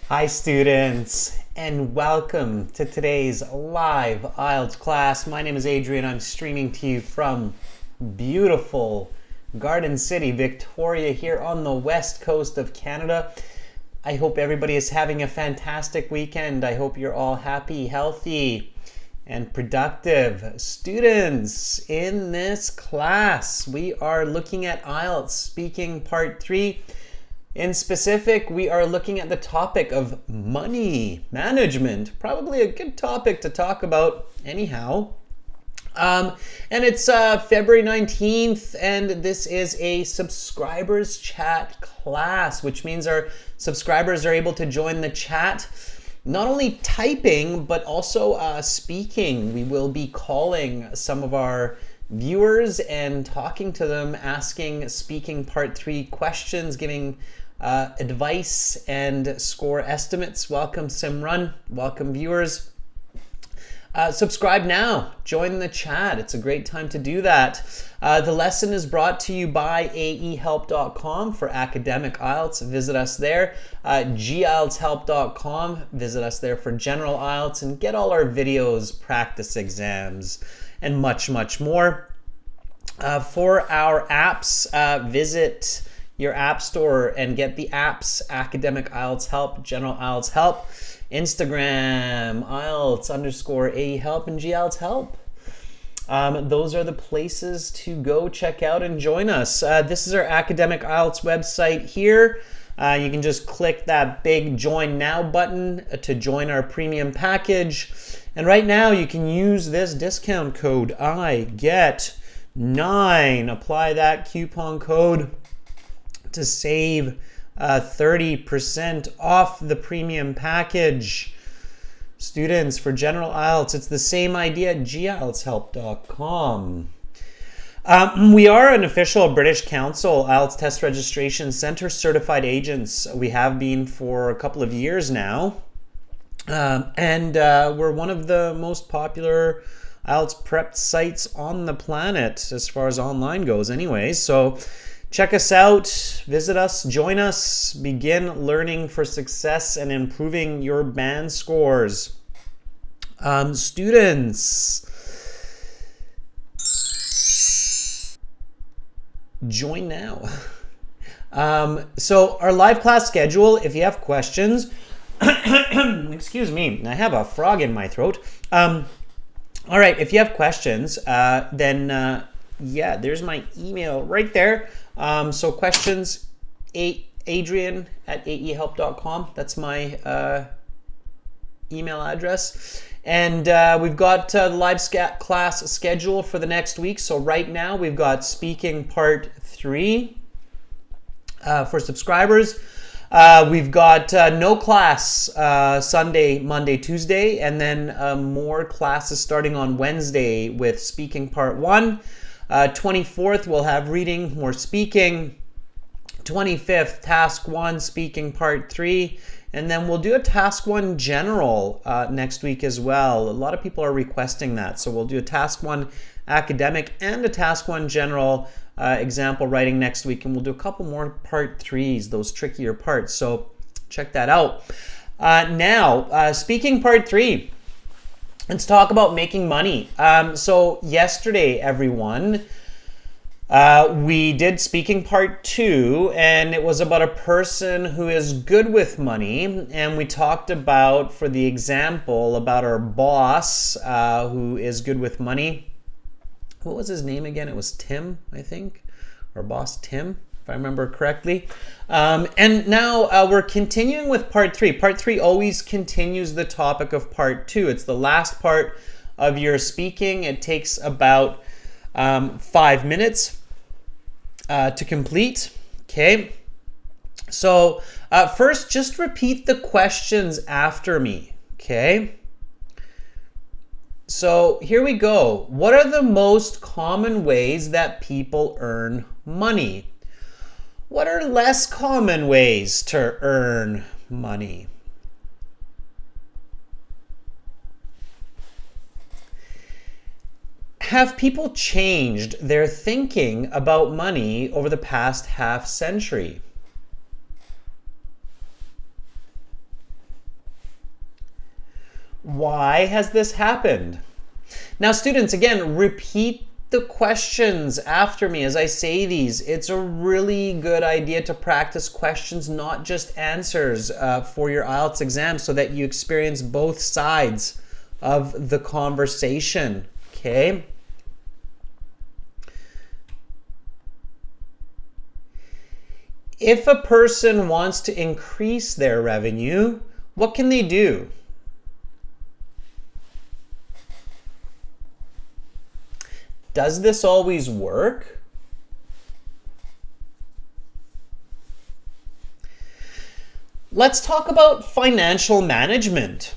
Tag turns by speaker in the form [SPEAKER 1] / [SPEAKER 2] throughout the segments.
[SPEAKER 1] Hi students, and welcome to today's live IELTS class. My name is Adrian. I'm streaming to you from beautiful Garden City, Victoria, here on the west coast of Canada. I hope everybody is having a fantastic weekend. I hope you're all happy, healthy, and productive. Students, in this class, we are looking at IELTS Speaking Part 3. In specific, we are looking at the topic of money management. Probably a good topic to talk about anyhow. And it's February 19th, and this is a subscribers chat class, which means our subscribers are able to join the chat, not only typing, but also speaking. We will be calling some of our viewers and talking to them, asking Speaking Part 3 questions, giving advice and score estimates. Welcome Simran, welcome viewers. Subscribe now, join the chat. It's a great time to do that. The lesson is brought to you by aehelp.com for academic IELTS. Visit us there. gieltshelp.com. Visit us there for general IELTS and get all our videos, practice exams, and much, much more. For our apps, visit your app store and get the apps: Academic IELTS Help, General IELTS Help, Instagram, IELTS_AEHelp, and GIELTS Help. Those are the places to go check out and join us. This is our Academic IELTS website here. You can just click that big Join Now button to join our premium package. And right now you can use this discount code, IGET9. Apply that coupon code to save 30% off the premium package. Students, for General IELTS, it's the same idea at gieltshelp.com. We are an official British Council IELTS Test Registration Center certified agents. We have been for a couple of years now. And we're one of the most popular IELTS prep sites on the planet as far as online goes anyway. So check us out, visit us, join us, begin learning for success and improving your band scores. Students, join now. So our live class schedule, if you have questions, excuse me, I have a frog in my throat. All right, if you have questions, then yeah, there's my email right there. So questions, adrian@aehelp.com. That's my email address. And we've got the live class schedule for the next week. So right now we've got Speaking Part 3 for subscribers. We've got no class Sunday, Monday, Tuesday, and then more classes starting on Wednesday with Speaking Part 1. 24th, we'll have reading, more speaking. 25th, Task 1, Speaking Part 3. And then we'll do a Task 1 General next week as well. A lot of people are requesting that. So we'll do a Task 1 Academic and a Task 1 General example writing next week. And we'll do a couple more Part 3s, those trickier parts. So check that out. Now, Speaking Part 3. Let's talk about making money. So yesterday, everyone, we did Speaking Part 2, and it was about a person who is good with money. And we talked about, for the example, about our boss who is good with money. What was his name again? It was Tim, I think. Our boss, Tim, if I remember correctly. And now we're continuing with Part 3. Part 3 always continues the topic of Part 2. It's the last part of your speaking. It takes about 5 minutes to complete. Okay. So first, just repeat the questions after me. Okay. So here we go. What are the most common ways that people earn money? What are less common ways to earn money? Have people changed their thinking about money over the past half century? Why has this happened? Now, students, again, repeat the questions after me as I say these. It's a really good idea to practice questions, not just answers, for your IELTS exam so that you experience both sides of the conversation, okay? If a person wants to increase their revenue, what can they do? Does this always work? Let's talk about financial management.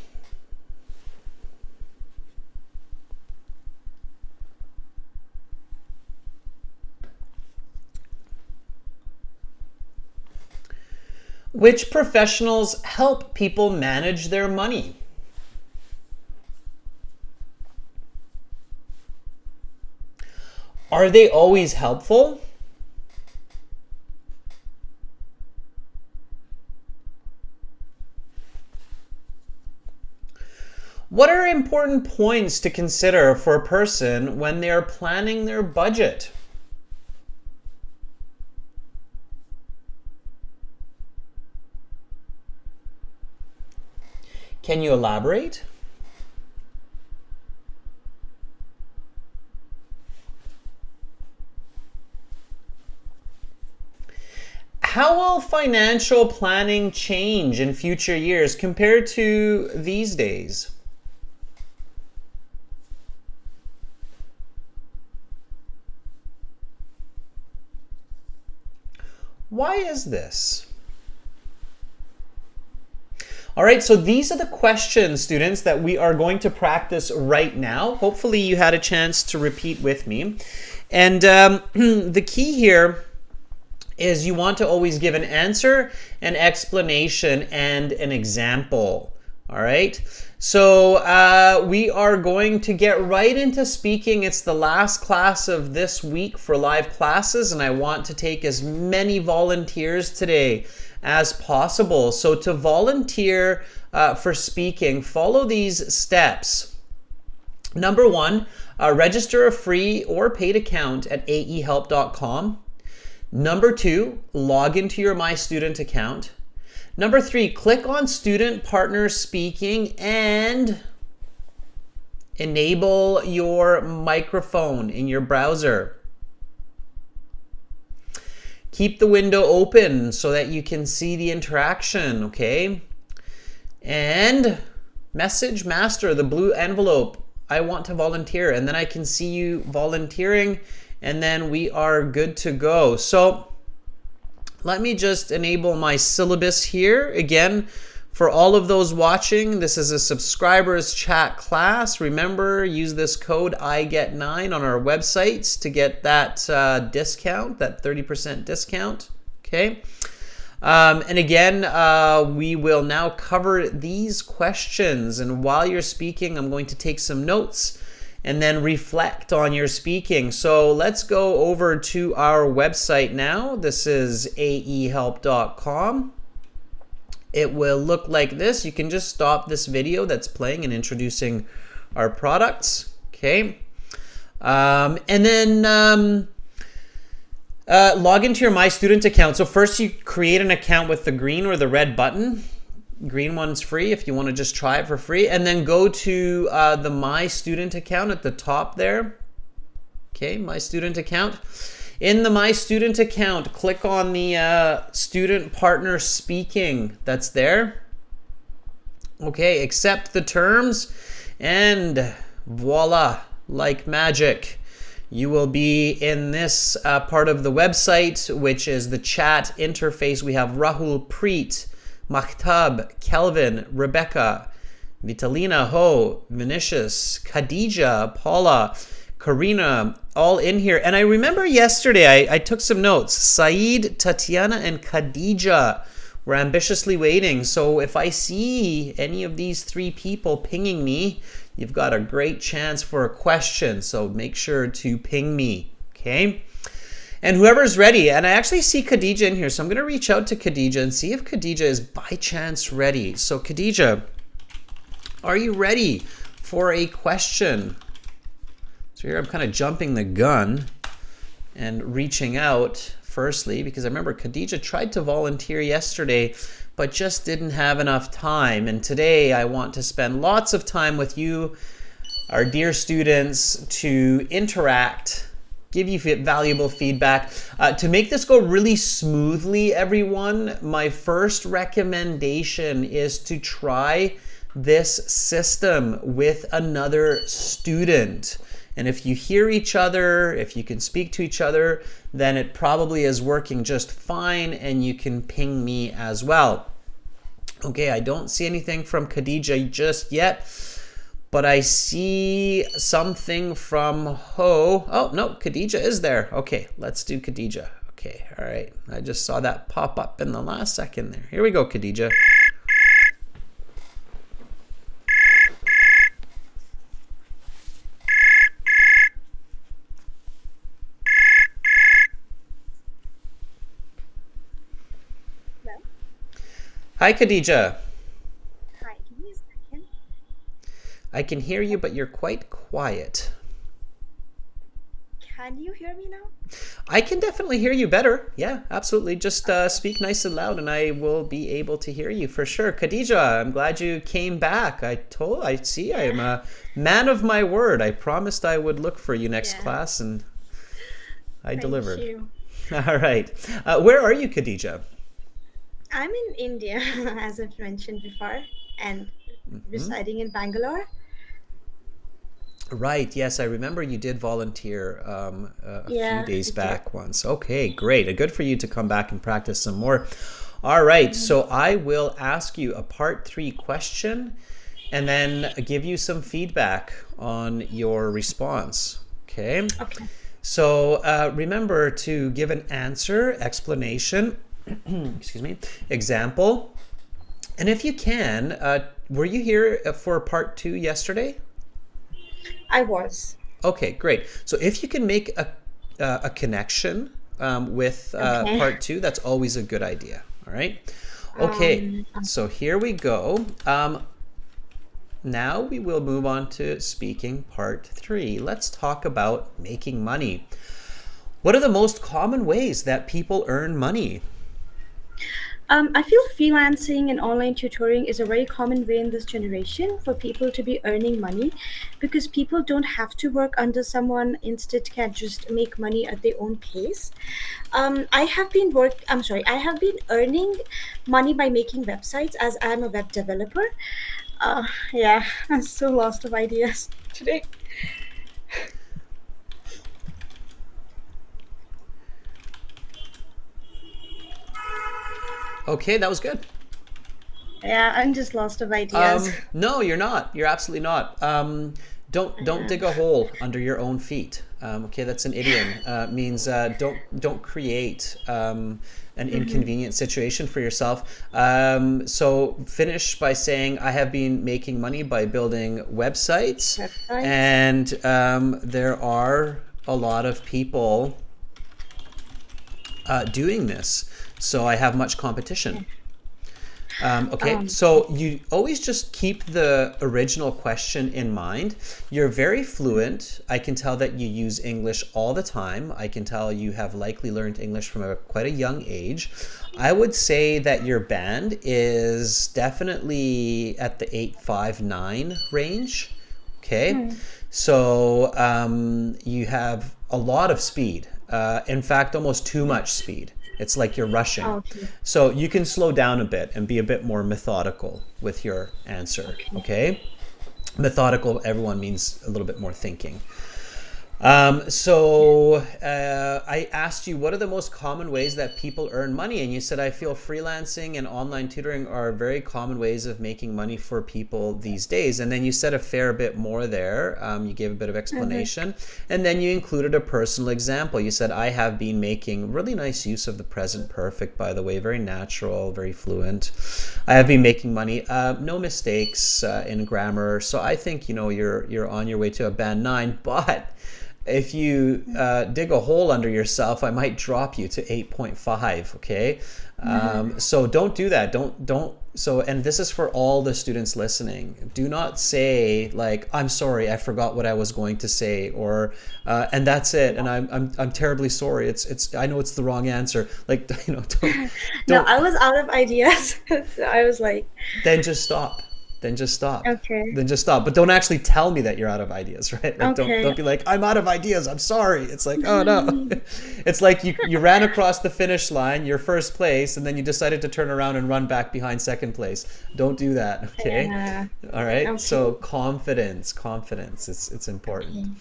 [SPEAKER 1] Which professionals help people manage their money? Are they always helpful? What are important points to consider for a person when they are planning their budget? Can you elaborate? How will financial planning change in future years compared to these days? Why is this? All right, so these are the questions, students, that we are going to practice right now. Hopefully you had a chance to repeat with me. And the key here is you want to always give an answer, an explanation, and an example. All right, so we are going to get right into speaking. It's the last class of this week for live classes, and I want to take as many volunteers today as possible. So to volunteer for speaking, follow these steps. Number one, register a free or paid account at aehelp.com. Number two, log into your My Student account. Number three, click on Student Partner Speaking and enable your microphone in your browser. Keep the window open so that you can see the interaction, okay? And message master, the blue envelope, I want to volunteer, and then I can see you volunteering, and then we are good to go. So let me just enable my syllabus here. Again, for all of those watching, this is a subscribers chat class. Remember, use this code IGET9 on our websites to get that discount, that 30% discount, okay? And again, we will now cover these questions. And while you're speaking, I'm going to take some notes and then reflect on your speaking. So let's go over to our website now. This is aehelp.com. It will look like this. You can just stop this video that's playing and introducing our products, okay? And then log into your My Student account. So first you create an account with the green or the red button. Green one's free if you want to just try it for free. And then go to the My Student account at the top there. Okay, My Student account. In the My Student account, click on the Student Partner Speaking that's there. Okay, accept the terms, and voila, like magic. You will be in this part of the website, which is the chat interface. We have Rahul, Preet, Makhtab, Kelvin, Rebecca, Vitalina, Ho, Vinicius, Khadija, Paula, Karina, all in here. And I remember yesterday I took some notes. Saeed, Tatiana, and Khadija were ambitiously waiting. So if I see any of these three people pinging me, you've got a great chance for a question. So make sure to ping me, okay? And whoever's ready, and I actually see Khadija in here, so I'm going to reach out to Khadija and see if Khadija is by chance ready. So Khadija, Are you ready for a question? So here I'm kind of jumping the gun and reaching out firstly, because I remember Khadija tried to volunteer yesterday, but just didn't have enough time. And today I want to spend lots of time with you, our dear students, to interact, give you valuable feedback. To make this go really smoothly, everyone, my first recommendation is to try this system with another student. And if you hear each other, if you can speak to each other, then it probably is working just fine, and you can ping me as well. Okay, I don't see anything from Khadija just yet, but I see something from Ho. Oh, no, Khadija is there. Okay, let's do Khadija. Okay, all right. I just saw that pop up in the last second there. Here we go, Khadija. Hi, Khadija.
[SPEAKER 2] Hi, give me a second.
[SPEAKER 1] I can hear you, but you're quite quiet.
[SPEAKER 2] Can you hear me now?
[SPEAKER 1] I can definitely hear you better. Yeah, absolutely. Just speak nice and loud and I will be able to hear you for sure. Khadija, I'm glad you came back. I see I am a man of my word. I promised I would look for you next class, and I delivered.
[SPEAKER 2] Thank you.
[SPEAKER 1] All right. Where are you, Khadija?
[SPEAKER 2] I'm in India, as I've mentioned before, and residing in Bangalore.
[SPEAKER 1] Right. Yes, I remember you did volunteer a
[SPEAKER 2] Yeah,
[SPEAKER 1] few days
[SPEAKER 2] I did.
[SPEAKER 1] back once. Okay, great. Good for you to come back and practice some more. All right. So I will ask you a part 3 question and then give you some feedback on your response. Okay.
[SPEAKER 2] Okay.
[SPEAKER 1] So remember to give an answer, explanation, excuse me, example. And if you can, were you here for part 2 yesterday?
[SPEAKER 2] I was.
[SPEAKER 1] Okay, great. So if you can make a connection with
[SPEAKER 2] Okay.
[SPEAKER 1] part 2, that's always a good idea. All right. Okay, so here we go. Now we will move on to speaking part 3. Let's talk about making money. What are the most common ways that people earn money?
[SPEAKER 2] I feel freelancing and online tutoring is a very common way in this generation for people to be earning money because people don't have to work under someone, instead can just make money at their own pace. I have been earning money by making websites as I'm a web developer. Yeah, I'm so lost of ideas today.
[SPEAKER 1] Okay, that was good.
[SPEAKER 2] Yeah, I'm just lost of ideas.
[SPEAKER 1] No, you're not. You're absolutely not. Don't dig a hole under your own feet. Okay, that's an idiom. Means don't create an inconvenient situation for yourself. So finish by saying I have been making money by building websites,
[SPEAKER 2] Websites.
[SPEAKER 1] and there are a lot of people doing this. So I have much competition. Okay, so you always just keep the original question in mind. You're very fluent. I can tell that you use English all the time. I can tell you have likely learned English from quite a young age. I would say that your band is definitely at the 859 range. Okay, so you have a lot of speed. In fact, almost too much speed. It's like you're rushing.
[SPEAKER 2] Okay.
[SPEAKER 1] So you can slow down a bit and be a bit more methodical with your answer, okay? Methodical, everyone means a little bit more thinking. I asked you, what are the most common ways that people earn money? And you said, I feel freelancing and online tutoring are very common ways of making money for people these days. And then you said a fair bit more there. You gave a bit of explanation. And then you included a personal example. You said, I have been making really nice use of the present perfect, by the way, very natural, very fluent. I have been making money, no mistakes in grammar. So I think, you're on your way to a band 9, but if you dig a hole under yourself, I might drop you to 8.5, okay? So don't do that. Don't. So, and this is for all the students listening. Do not say like, "I'm sorry, I forgot what I was going to say," or "and that's it," and I'm terribly sorry. It's I know it's the wrong answer. Like,
[SPEAKER 2] No,
[SPEAKER 1] don't.
[SPEAKER 2] I was out of ideas. So I was like,
[SPEAKER 1] Then just stop. Then just stop.
[SPEAKER 2] okay,
[SPEAKER 1] Then just stop. But don't actually tell me that you're out of ideas, right? Like
[SPEAKER 2] okay.
[SPEAKER 1] don't be like, I'm out of ideas. I'm sorry. It's like, oh no. It's like you ran across the finish line, you're first place, and then you decided to turn around and run back behind second place. Don't do that, okay?
[SPEAKER 2] Yeah.
[SPEAKER 1] All right.
[SPEAKER 2] Okay.
[SPEAKER 1] So confidence. It's important.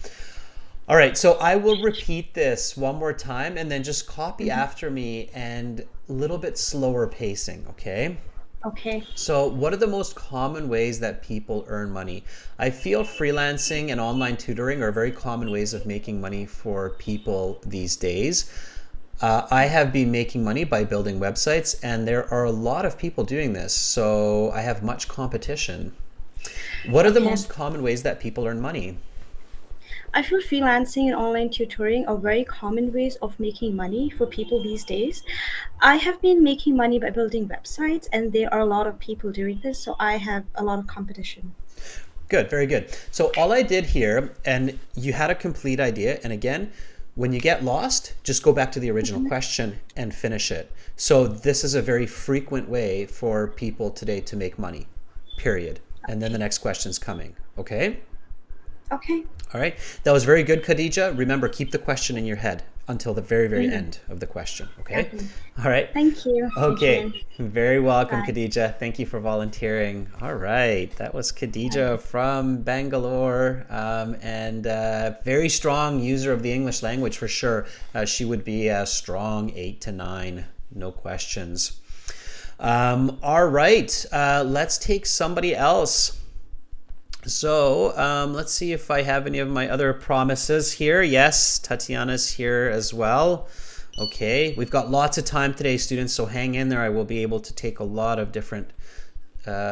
[SPEAKER 1] All right. So I will repeat this one more time, and then just copy after me, and a little bit slower pacing, okay?
[SPEAKER 2] Okay.
[SPEAKER 1] So, what are the most common ways that people earn money? I feel freelancing and online tutoring are very common ways of making money for people these days. I have been making money by building websites, and there are a lot of people doing this. So, I have much competition. What are the
[SPEAKER 2] Okay.
[SPEAKER 1] most common ways that people earn money?
[SPEAKER 2] I feel freelancing and online tutoring are very common ways of making money for people these days. I have been making money by building websites, and there are a lot of people doing this, so I have a lot of competition.
[SPEAKER 1] Good, very good. So all I did here, and you had a complete idea, and again, when you get lost, just go back to the original question and finish it. So this is a very frequent way for people today to make money, period. And then the next question's coming, okay?
[SPEAKER 2] Okay.
[SPEAKER 1] All right. That was very good, Khadija. Remember, keep the question in your head until the very, very end of the question, okay?
[SPEAKER 2] Okay.
[SPEAKER 1] All right.
[SPEAKER 2] Thank you.
[SPEAKER 1] Okay,
[SPEAKER 2] Thank you.
[SPEAKER 1] very welcome,
[SPEAKER 2] Bye.
[SPEAKER 1] Khadija. Thank you for volunteering. All right, that was Khadija from Bangalore, and very strong user of the English language for sure. She would be a strong 8 to 9, no questions. All right, let's take somebody else. So let's see if I have any of my other promises here. Yes, Tatiana's here as well. Okay, we've got lots of time today, students, so hang in there. I will be able to take a lot of different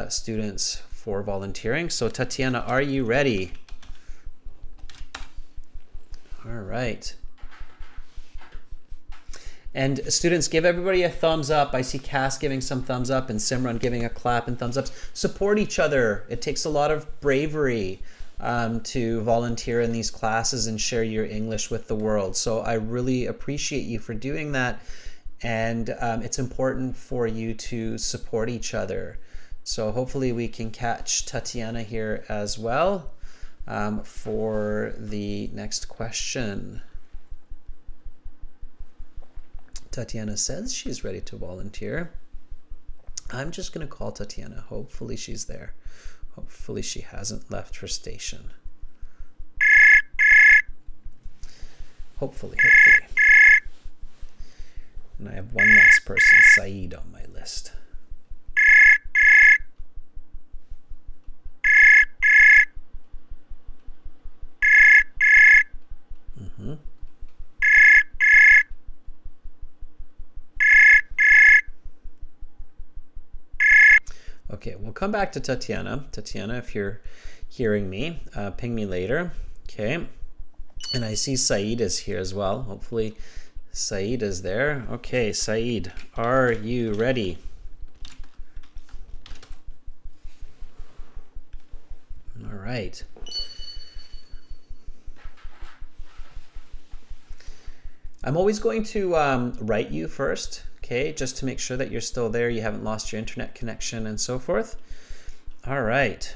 [SPEAKER 1] students for volunteering. So Tatiana, are you ready? All right. And students, give everybody a thumbs up. I see Cass giving some thumbs up and Simran giving a clap and thumbs ups. Support each other. It takes a lot of bravery to volunteer in these classes and share your English with the world. So I really appreciate you for doing that. And it's important for you to support each other. So hopefully we can catch Tatiana here as well for the next question. Tatiana says she's ready to volunteer. I'm just going to call Tatiana. Hopefully she's there. Hopefully she hasn't left her station. Hopefully. And I have one last person, Saeed, on my list. Okay, we'll come back to Tatiana. Tatiana, if you're hearing me, ping me later. Okay. And I see Saeed is here as well. Hopefully Saeed is there. Okay, Saeed, are you ready? All right. I'm always going to write you first. Okay, just to make sure that you're still there, you haven't lost your internet connection and so forth. All right.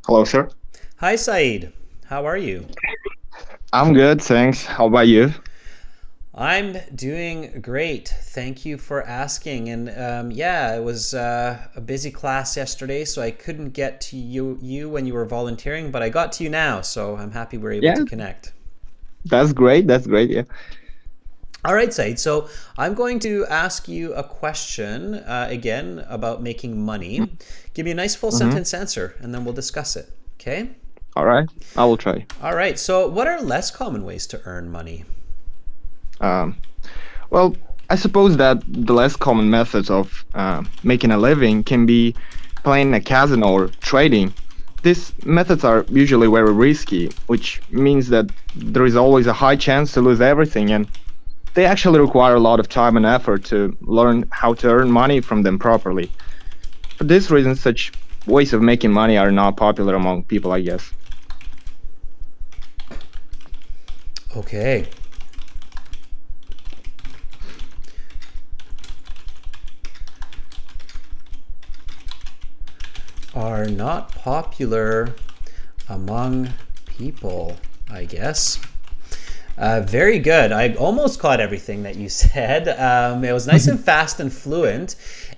[SPEAKER 3] Hello, sir.
[SPEAKER 1] Hi, Saeed. How are you?
[SPEAKER 3] I'm good, thanks. How about you?
[SPEAKER 1] I'm doing great. Thank you for asking. And yeah, it was a busy class yesterday, so I couldn't get to you when you were volunteering, but I got to you now, so I'm happy we're able
[SPEAKER 3] Yeah.
[SPEAKER 1] to connect.
[SPEAKER 3] That's great. That's great. Yeah.
[SPEAKER 1] All right, Said. So I'm going to ask you a question again about making money. Give me a nice full sentence answer, and then we'll discuss it. Okay?
[SPEAKER 3] All right. I will try.
[SPEAKER 1] All right. So what are less common ways to earn money?
[SPEAKER 3] Well, I suppose that the less common methods of making a living can be playing a casino or trading. These methods are usually very risky, which means that there is always a high chance to lose everything, and they actually require a lot of time and effort to learn how to earn money from them properly. For this reason, such ways of making money are not popular among people, I guess.
[SPEAKER 1] Okay. Are not popular among people, I guess. Very good. I almost caught everything that you said. It was nice and fast and fluent.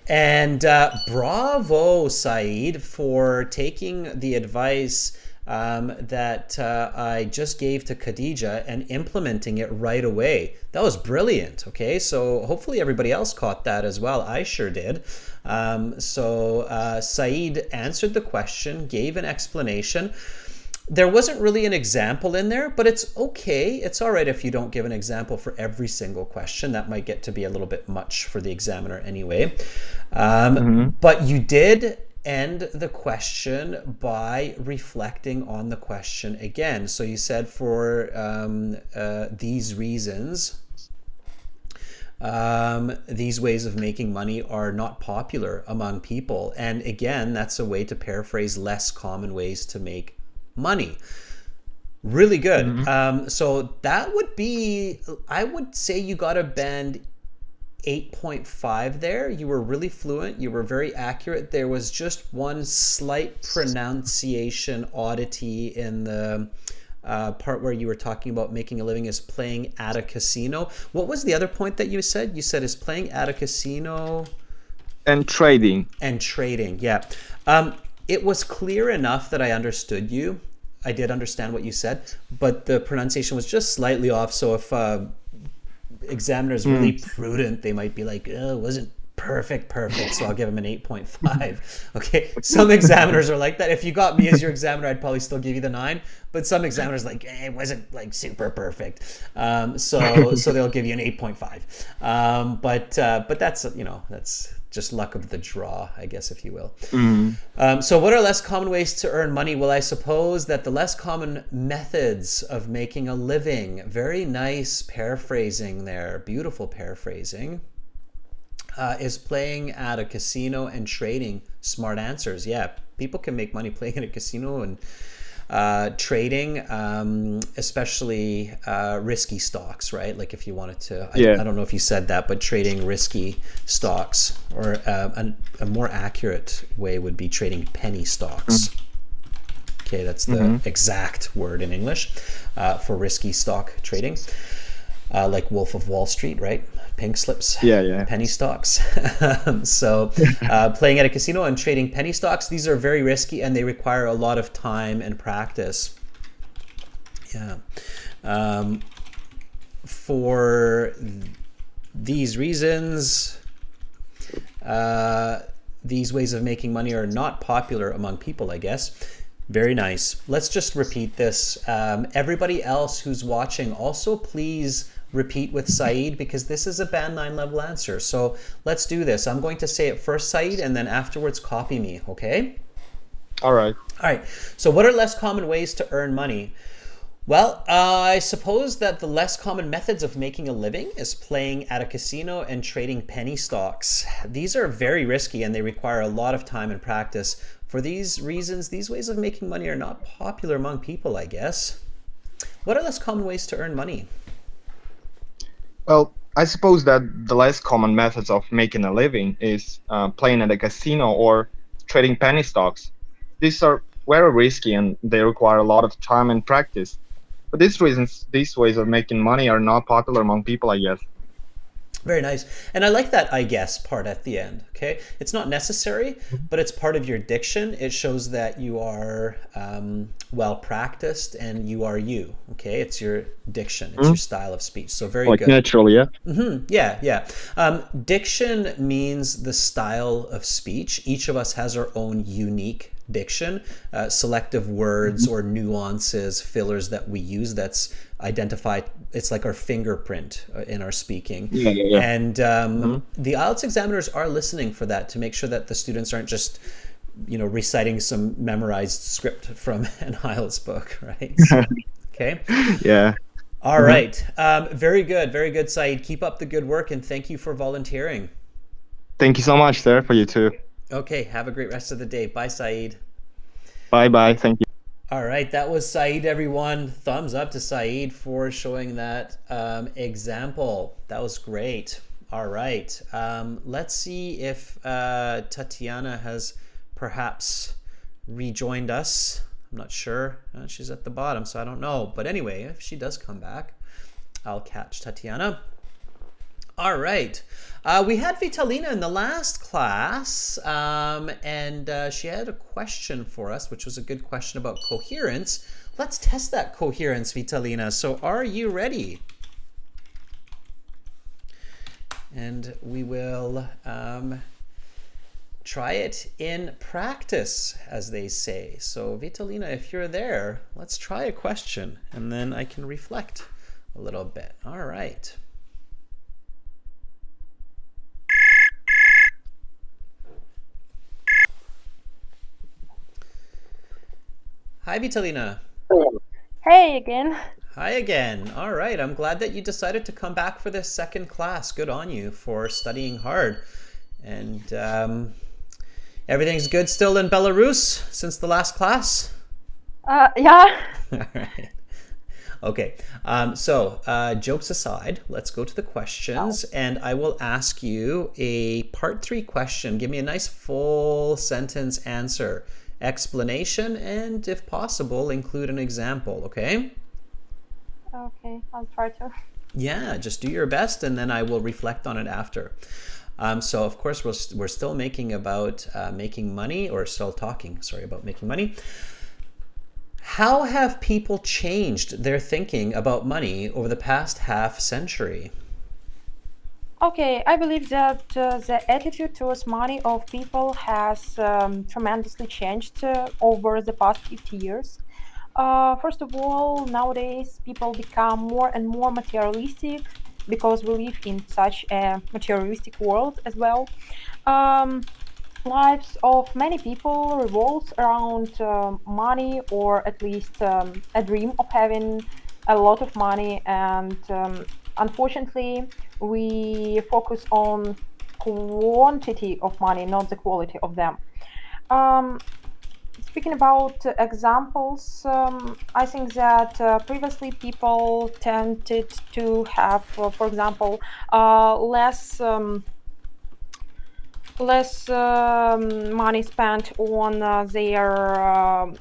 [SPEAKER 1] And bravo, Saeed, for taking the advice that I just gave to Khadija and implementing it right away. That was brilliant. Okay, so hopefully everybody else caught that as well. I sure did. Saeed answered the question, gave an explanation. There wasn't really an example in there, but it's okay. It's all right if you don't give an example for every single question. That might get to be a little bit much for the examiner anyway. But you did end the question by reflecting on the question again. So you said for these reasons, these ways of making money are not popular among people. And again, that's a way to paraphrase less common ways to make money. Really good. So that would be, I would say you got a band 8.5 there. You were really fluent. You were very accurate. There was just one slight pronunciation oddity in the part where you were talking about making a living is playing at a casino. What was the other point that you said? You said is playing at a casino
[SPEAKER 3] And trading.
[SPEAKER 1] and trading. Yeah. It was clear enough that I understood you. I did understand what you said, but the pronunciation was just slightly off. So if examiner's really prudent, they might be like, oh, it wasn't perfect, so I'll give him an 8.5. Okay, some examiners are like that. If you got me as your examiner, I'd probably still give you the 9, but some examiners like, it wasn't like super perfect, so they'll give you an 8.5. But that's, that's just luck of the draw, I guess, if you will. So what are less common ways to earn money? Well, I suppose that the less common methods of making a living, very nice paraphrasing there, beautiful paraphrasing, is playing at a casino and trading. Smart answers. Yeah, people can make money playing at a casino and trading, especially risky stocks, right? Like if you wanted to, I don't know if you said that, but trading risky stocks, or a more accurate way would be trading penny stocks. Okay, that's the exact word in English for risky stock trading. Like Wolf of Wall Street, right? Pink slips, penny stocks. So playing at a casino and trading penny stocks, these are very risky and they require a lot of time and practice. Yeah. For these reasons, these ways of making money are not popular among people, I guess. Very nice. Let's just repeat this. Everybody else who's watching, also please repeat with Saeed, because this is a band 9 level answer. So let's do this. I'm going to say it first, Saeed, and then afterwards copy me, okay?
[SPEAKER 3] All right.
[SPEAKER 1] All right. So what are less common ways to earn money? Well, I suppose that the less common methods of making a living is playing at a casino and trading penny stocks. These are very risky and they require a lot of time and practice. For these reasons, these ways of making money are not popular among people, I guess. What are less common ways to earn money?
[SPEAKER 3] Well, I suppose that the less common methods of making a living is playing at a casino or trading penny stocks. These are very risky and they require a lot of time and practice. For these reasons, these ways of making money are not popular among people, I guess.
[SPEAKER 1] Very nice. And I like that I guess part at the end, okay? It's not necessary, but it's part of your diction. It shows that you are well practiced and you are you, okay? It's your diction. It's your style of speech. So very good.
[SPEAKER 3] Like naturally, yeah?
[SPEAKER 1] Yeah. Diction means the style of speech. Each of us has our own unique diction, selective words or nuances, fillers that we use that's identified. It's like our fingerprint in our speaking. And the IELTS examiners are listening for that to make sure that the students aren't just reciting some memorized script from an IELTS book, right? So, okay.
[SPEAKER 3] Yeah.
[SPEAKER 1] All right. Very good. Very good, Saeed. Keep up the good work, and thank you for volunteering.
[SPEAKER 3] Thank you so much, sir, for you too.
[SPEAKER 1] Okay. Have a great rest of the day. Bye, Saeed.
[SPEAKER 3] Bye-bye. Thank you.
[SPEAKER 1] All right. That was Saeed, everyone. Thumbs up to Saeed for showing that example. That was great. All right. Let's see if Tatiana has perhaps rejoined us. I'm not sure. She's at the bottom, so I don't know. But anyway, if she does come back, I'll catch Tatiana. All right. We had Vitalina in the last class, and she had a question for us, which was a good question about coherence. Let's test that coherence, Vitalina. So are you ready? And we will try it in practice, as they say. So Vitalina, if you're there, let's try a question, and then I can reflect a little bit. All right. Hi, Vitalina.
[SPEAKER 4] Hey again.
[SPEAKER 1] Hi again. All right. I'm glad that you decided to come back for this second class. Good on you for studying hard. And everything's good still in Belarus since the last class?
[SPEAKER 4] Yeah.
[SPEAKER 1] All right. Okay. So jokes aside, let's go to the questions, and I will ask you a part 3 question. Give me a nice full sentence answer, explanation, and if possible, include an example, okay?
[SPEAKER 4] Okay, I'll try to.
[SPEAKER 1] Yeah, just do your best, and then I will reflect on it after. So of course, we're still making about making money, or still talking, sorry, about making money. How have people changed their thinking about money over the past half century?
[SPEAKER 4] Okay, I believe that the attitude towards money of people has tremendously changed over the past 50 years. First of all, nowadays people become more and more materialistic because we live in such a materialistic world as well. Um, Lives of many people revolves around money, or at least a dream of having a lot of money, and unfortunately we focus on quantity of money, not the quality of them. um, Speaking about examples, I think that previously people tended to have, for example, less money spent on their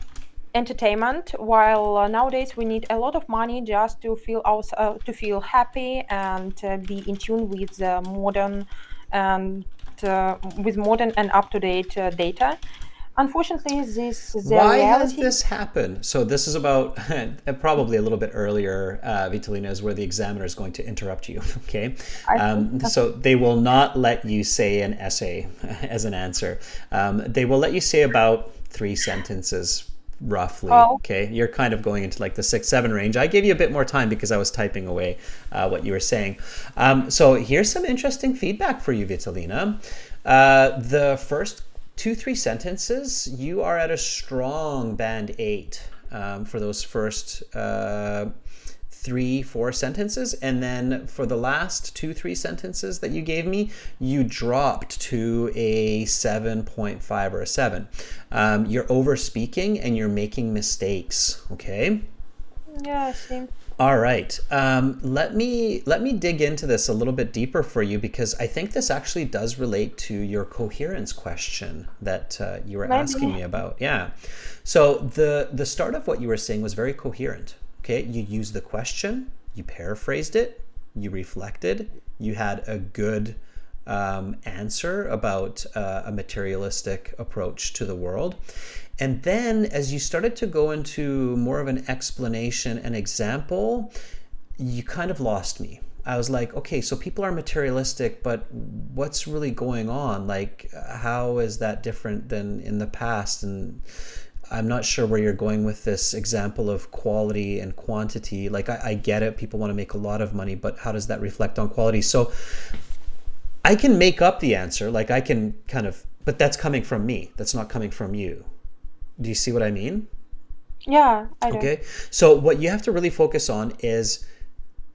[SPEAKER 4] entertainment, while nowadays we need a lot of money just to feel happy and be in tune with modern and modern and up-to-date data. Unfortunately, this is the
[SPEAKER 1] Why has
[SPEAKER 4] reality.
[SPEAKER 1] this happened? So this is about probably a little bit earlier, Vitalina, is where the examiner is going to interrupt you. Okay, so they will not let you say an essay as an answer. They will let you say about 3 sentences roughly.
[SPEAKER 4] Oh.
[SPEAKER 1] Okay, you're kind of going into like the 6-7 range. I gave you a bit more time because I was typing away what you were saying. So here's some interesting feedback for you, Vitalina. The first 2-3 sentences, you are at a strong band 8 for those first 3-4 sentences, and then for the last 2-3 sentences that you gave me, you dropped to a 7.5 or a 7. You're over speaking and you're making mistakes. Okay.
[SPEAKER 4] Yeah, I see.
[SPEAKER 1] All right. Let me dig into this a little bit deeper for you, because I think this actually does relate to your coherence question that you were asking me about. Yeah. So the start of what you were saying was very coherent. Okay. You used the question, you paraphrased it, you reflected, you had a good answer about a materialistic approach to the world. And then as you started to go into more of an explanation and example, you kind of lost me. I was like, okay, so people are materialistic, but what's really going on? Like, how is that different than in the past? And I'm not sure where you're going with this example of quality and quantity. Like, I get it. People want to make a lot of money, but how does that reflect on quality? So I can make up the answer. Like, I can kind of But that's coming from me. That's not coming from you. Do you see what I mean?
[SPEAKER 4] Yeah, I do.
[SPEAKER 1] Okay. So what you have to really focus on is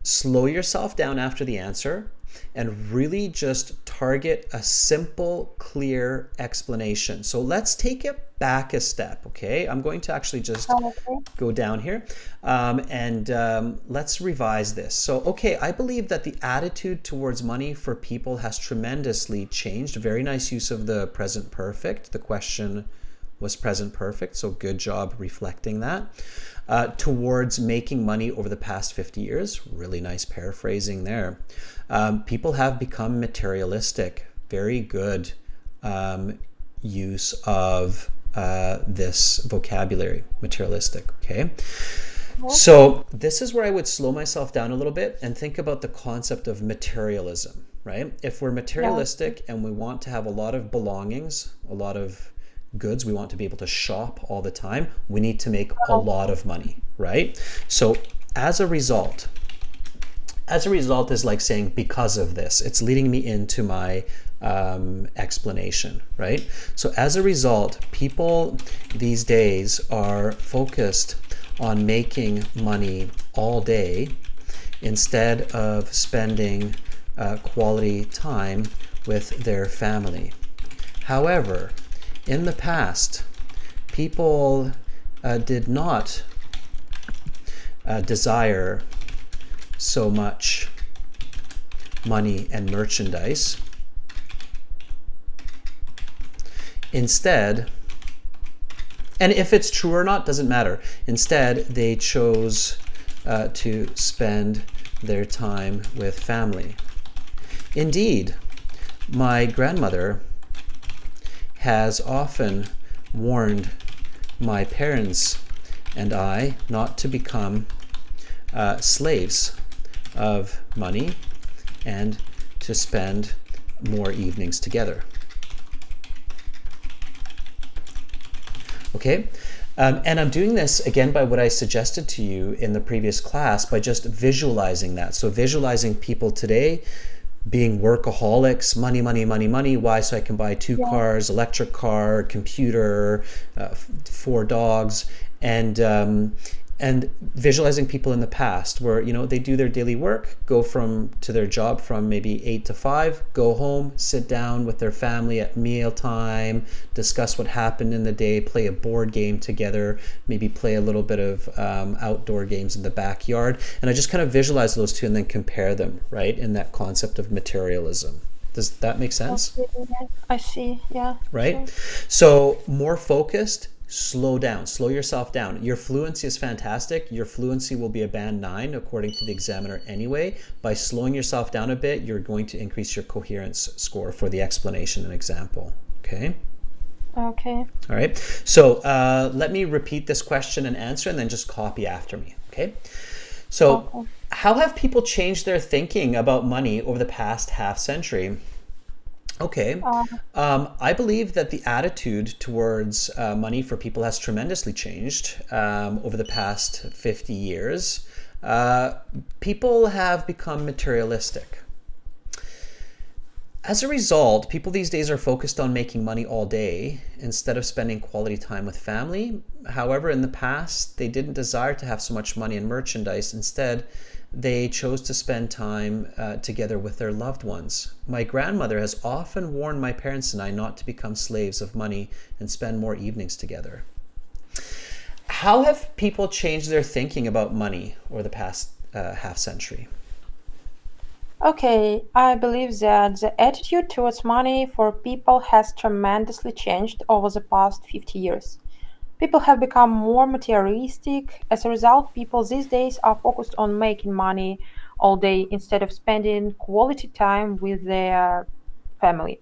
[SPEAKER 1] slow yourself down after the answer and really just target a simple, clear explanation. So let's take it back a step, okay? I'm going to actually just
[SPEAKER 4] Okay.
[SPEAKER 1] go down here and let's revise this. So, okay, I believe that the attitude towards money for people has tremendously changed. Very nice use of the present perfect. The question was present perfect, so good job reflecting that. Towards making money over the past 50 years, really nice paraphrasing there. People have become materialistic. Very good use of this vocabulary, materialistic, okay? So this is where I would slow myself down a little bit and think about the concept of materialism, right? If we're materialistic and we want to have a lot of belongings, a lot of goods, we want to be able to shop all the time, we need to make a lot of money, right? So as a result is like saying because of this, it's leading me into my explanation, right? So as a result, people these days are focused on making money all day instead of spending quality time with their family. However, in the past, people did not desire so much money and merchandise. Instead, and if it's true or not, doesn't matter. Instead, they chose to spend their time with family. Indeed, my grandmother has often warned my parents and I not to become slaves of money and to spend more evenings together. Okay, and I'm doing this again by what I suggested to you in the previous class by just visualizing that. So visualizing people today being workaholics, money, money, money, money. Why? So I can buy two cars, electric car, computer, 4 dogs, and visualizing people in the past where they do their daily work, go to their job from maybe 8 to 5, go home, sit down with their family at mealtime, discuss what happened in the day, play a board game together, maybe play a little bit of outdoor games in the backyard. And I just kind of visualize those two and then compare them, right, in that concept of materialism. Does that make sense?
[SPEAKER 4] Okay, I see. Yeah.
[SPEAKER 1] Right?
[SPEAKER 4] Sure.
[SPEAKER 1] So more focused, slow down, slow yourself down. Your fluency is fantastic. Your fluency will be a band 9 according to the examiner anyway. By slowing yourself down a bit, you're going to increase your coherence score for the explanation and example. Okay?
[SPEAKER 4] Okay.
[SPEAKER 1] All right. So let me repeat this question and answer and then just copy after me. Okay? So how have people changed their thinking about money over the past half century? Okay. I believe that the attitude towards money for people has tremendously changed over the past 50 years. People have become materialistic. As a result, people these days are focused on making money all day instead of spending quality time with family. However, in the past, they didn't desire to have so much money and merchandise. Instead, they chose to spend time together with their loved ones. My grandmother has often warned my parents and I not to become slaves of money and spend more evenings together. How have people changed their thinking about money over the past half century?
[SPEAKER 4] Okay, I believe that the attitude towards money for people has tremendously changed over the past 50 years. People have become more materialistic. As a result, people these days are focused on making money all day instead of spending quality time with their family.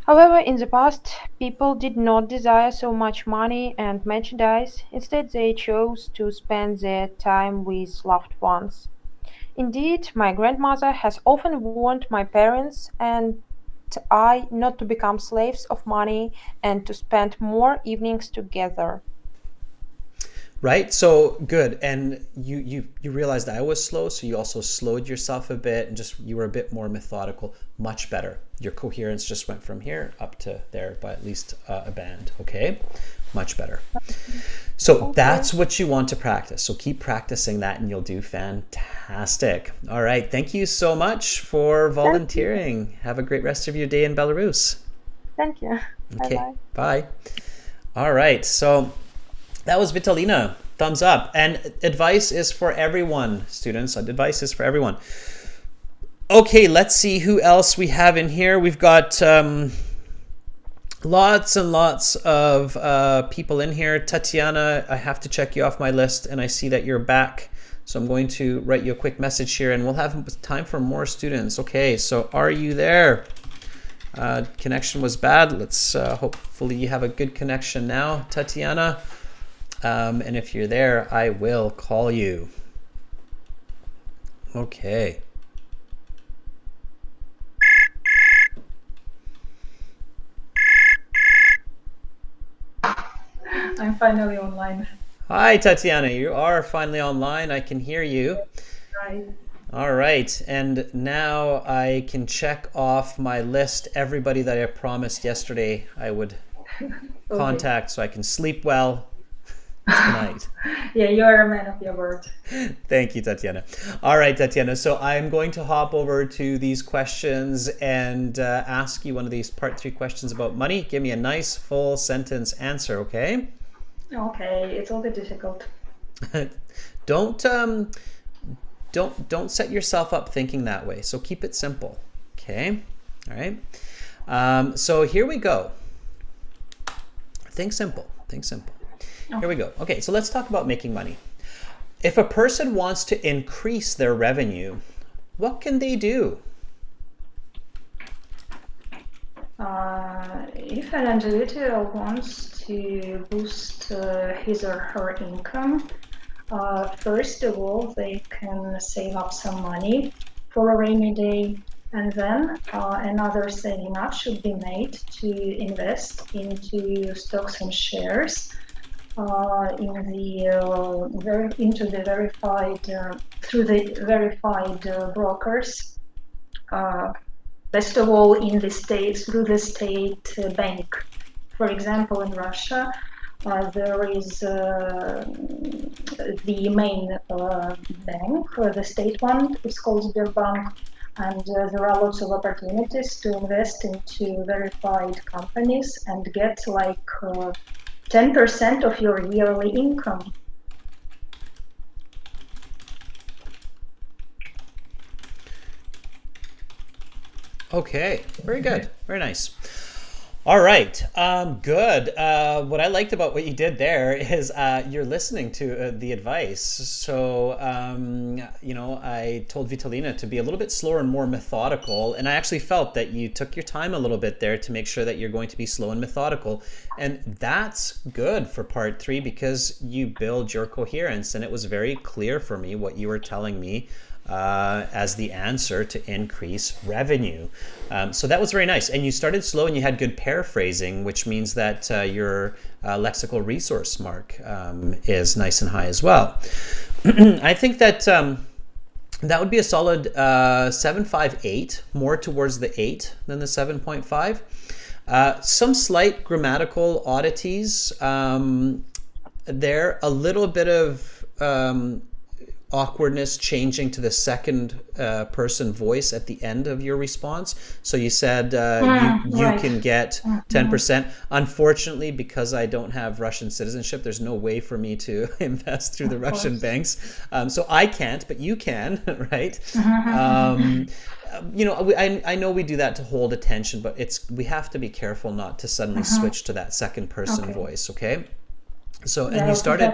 [SPEAKER 4] However, in the past, people did not desire so much money and merchandise. Instead, they chose to spend their time with loved ones. Indeed, my grandmother has often warned my parents and I not to become slaves of money and to spend more evenings together.
[SPEAKER 1] Right? So good. And you realized I was slow, so you also slowed yourself a bit and just you were a bit more methodical. Much better. Your coherence just went from here up to there by at least a band. Okay? Much better. So that's what you want to practice. So keep practicing that and you'll do fantastic. All right. Thank you so much for volunteering. Have a great rest of your day in Belarus.
[SPEAKER 4] Thank you.
[SPEAKER 1] Okay.
[SPEAKER 4] Bye-bye.
[SPEAKER 1] Bye. All right. So that was Vitalina. Thumbs up. And advice is for everyone, students. Advice is for everyone. Okay, let's see who else we have in here. We've got lots and lots of people in here. Tatiana, I have to check you off my list, and I see that you're back. So I'm going to write you a quick message here, and we'll have time for more students. Okay, so are you there? Connection was bad. Let's hopefully you have a good connection now, Tatiana. And if you're there, I will call you. Okay.
[SPEAKER 5] I'm finally online.
[SPEAKER 1] Hi, Tatiana. You are finally online. I can hear you.
[SPEAKER 5] Right.
[SPEAKER 1] All right. And now I can check off my list everybody that I promised yesterday I would contact so I can sleep well tonight.
[SPEAKER 5] Yeah, you are a man of your word.
[SPEAKER 1] Thank you, Tatiana. All right, Tatiana. So I'm going to hop over to these questions and ask you one of these part 3 questions about money. Give me a nice full sentence answer, okay?
[SPEAKER 5] Okay, it's a little bit difficult.
[SPEAKER 1] Don't set yourself up thinking that way. So keep it simple, okay? All right. So here we go. Think simple. Think simple. Here we go. Okay, so let's talk about making money. If a person wants to increase their revenue, what can they do?
[SPEAKER 5] If an individual wants to boost his or her income, first of all, they can save up some money for a rainy day, and then another saving up should be made to invest into stocks and shares into the verified through the verified brokers. Best of all, in the states through the state bank. For example, in Russia, there is the main bank, the state one. It's called Sberbank, and there are lots of opportunities to invest into verified companies and get like 10% of your yearly income.
[SPEAKER 1] Okay, very good. Very nice. All right, good. What I liked about what you did there is you're listening to the advice. So, I told Vitalina to be a little bit slower and more methodical. And I actually felt that you took your time a little bit there to make sure that you're going to be slow and methodical. And that's good for part 3 because you build your coherence. And it was very clear for me what you were telling me as the answer to increase revenue. So that was very nice. And you started slow and you had good paraphrasing, which means that your lexical resource mark is nice and high as well. I think that that would be a solid 7.58, more towards the 8 than the 7.5. Some slight grammatical oddities there, a little bit of awkwardness changing to the second person voice at the end of your response. So you said you can get 10%. Unfortunately, because I don't have Russian citizenship, there's no way for me to invest through the Russian banks. So I can't, but you can, right? I know we do that to hold attention, but we have to be careful not to suddenly switch to that second person voice, okay? So, and you started,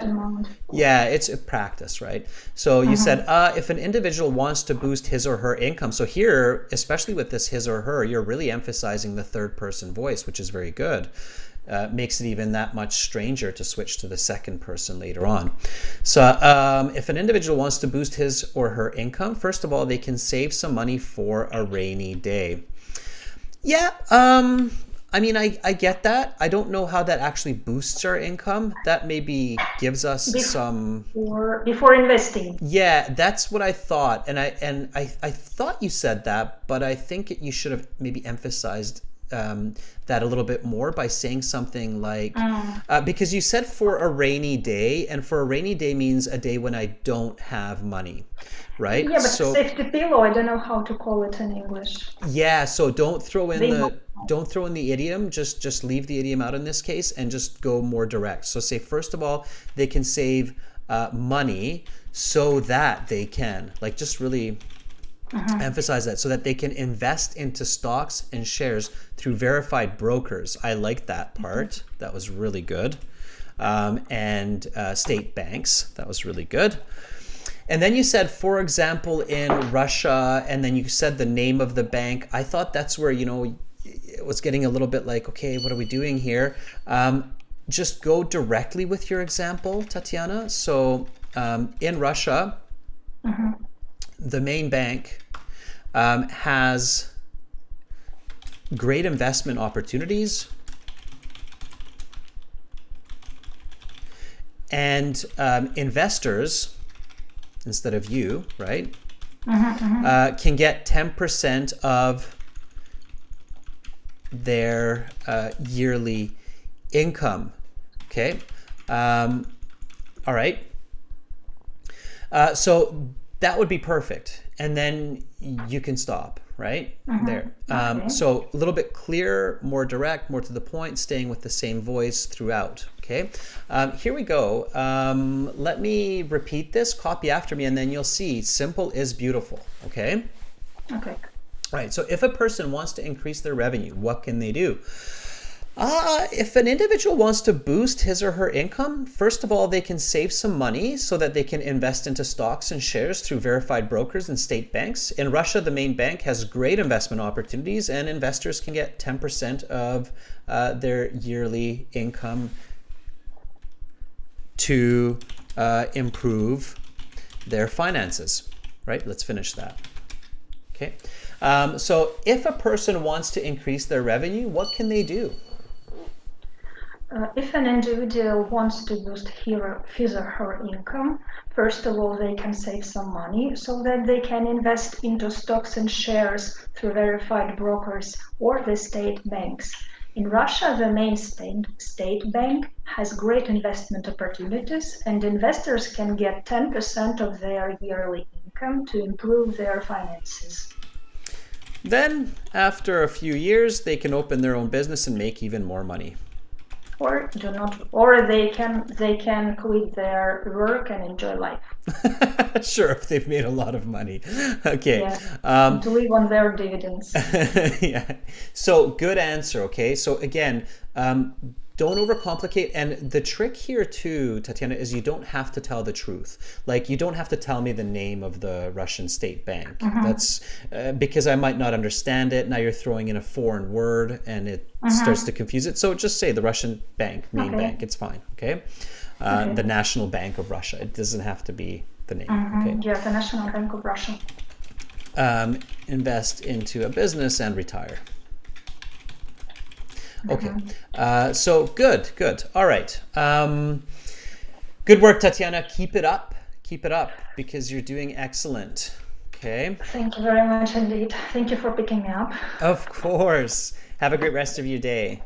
[SPEAKER 1] it's a practice, right? So you said, if an individual wants to boost his or her income. So here, especially with this his or her, you're really emphasizing the third person voice, which is very good. Makes it even that much stranger to switch to the second person later on. So if an individual wants to boost his or her income, first of all, they can save some money for a rainy day. Yeah, I mean, I get that. I don't know how that actually boosts our income. That maybe gives us some.
[SPEAKER 5] Before investing.
[SPEAKER 1] Yeah, that's what I thought, and I thought you said that, but I think you should have maybe emphasized that a little bit more by saying something like, because you said for a rainy day, and for a rainy day means a day when I don't have money, right?
[SPEAKER 5] Yeah, but
[SPEAKER 1] So
[SPEAKER 5] safety pillow, I don't know how to call it in English.
[SPEAKER 1] yeah, so don't throw in
[SPEAKER 5] They
[SPEAKER 1] the idiom. Just leave the idiom out in this case and just go more direct. So say first of all, they can save money so that they can like just really emphasize that so that they can invest into stocks and shares through verified brokers. I like that part. That was really good. And state banks. That was really good. And then you said, for example, in Russia, and then you said the name of the bank. I thought that's where, it was getting a little bit like, okay, what are we doing here? Just go directly with your example, Tatiana. So in Russia, the main bank has great investment opportunities and investors, instead of you, right, can get 10% of their yearly income. Okay. All right. So that would be perfect. And then you can stop right there. So a little bit clearer, more direct, more to the point, staying with the same voice throughout. Okay. Here we go. Let me repeat this, copy after me, and then you'll see simple is beautiful. Okay.
[SPEAKER 5] Okay.
[SPEAKER 1] All right. So if a person wants to increase their revenue, what can they do? If an individual wants to boost his or her income, first of all, they can save some money so that they can invest into stocks and shares through verified brokers and state banks. In Russia, the main bank has great investment opportunities, and investors can get 10% of their yearly income to improve their finances. Right? Let's finish that. Okay. So if a person wants to increase their revenue, what can they do?
[SPEAKER 5] If an individual wants to boost his or her income, first of all, they can save some money so that they can invest into stocks and shares through verified brokers or the state banks. In Russia, the main state bank has great investment opportunities, and investors can get 10% of their yearly income to improve their finances.
[SPEAKER 1] Then, after a few years, they can open their own business and make even more money.
[SPEAKER 5] Or they can quit their work and enjoy life.
[SPEAKER 1] Sure, if they've made a lot of money. Okay.
[SPEAKER 5] Yeah, to live on their dividends.
[SPEAKER 1] Yeah. So good answer. Okay. So again, don't overcomplicate. And the trick here too, Tatiana, is you don't have to tell the truth. Like you don't have to tell me the name of the Russian state bank. That's because I might not understand it. Now you're throwing in a foreign word and it starts to confuse it. So just say the Russian bank, main bank. It's fine. Okay. The National Bank of Russia. It doesn't have to be the name. Okay.
[SPEAKER 5] Yeah, the National Bank of Russia.
[SPEAKER 1] Invest into a business and retire. Okay. So good. All right. Good work, Tatiana. Keep it up because you're doing excellent. Okay.
[SPEAKER 5] Thank you very much indeed. Thank you for picking me up.
[SPEAKER 1] Of course. Have a great rest of your day.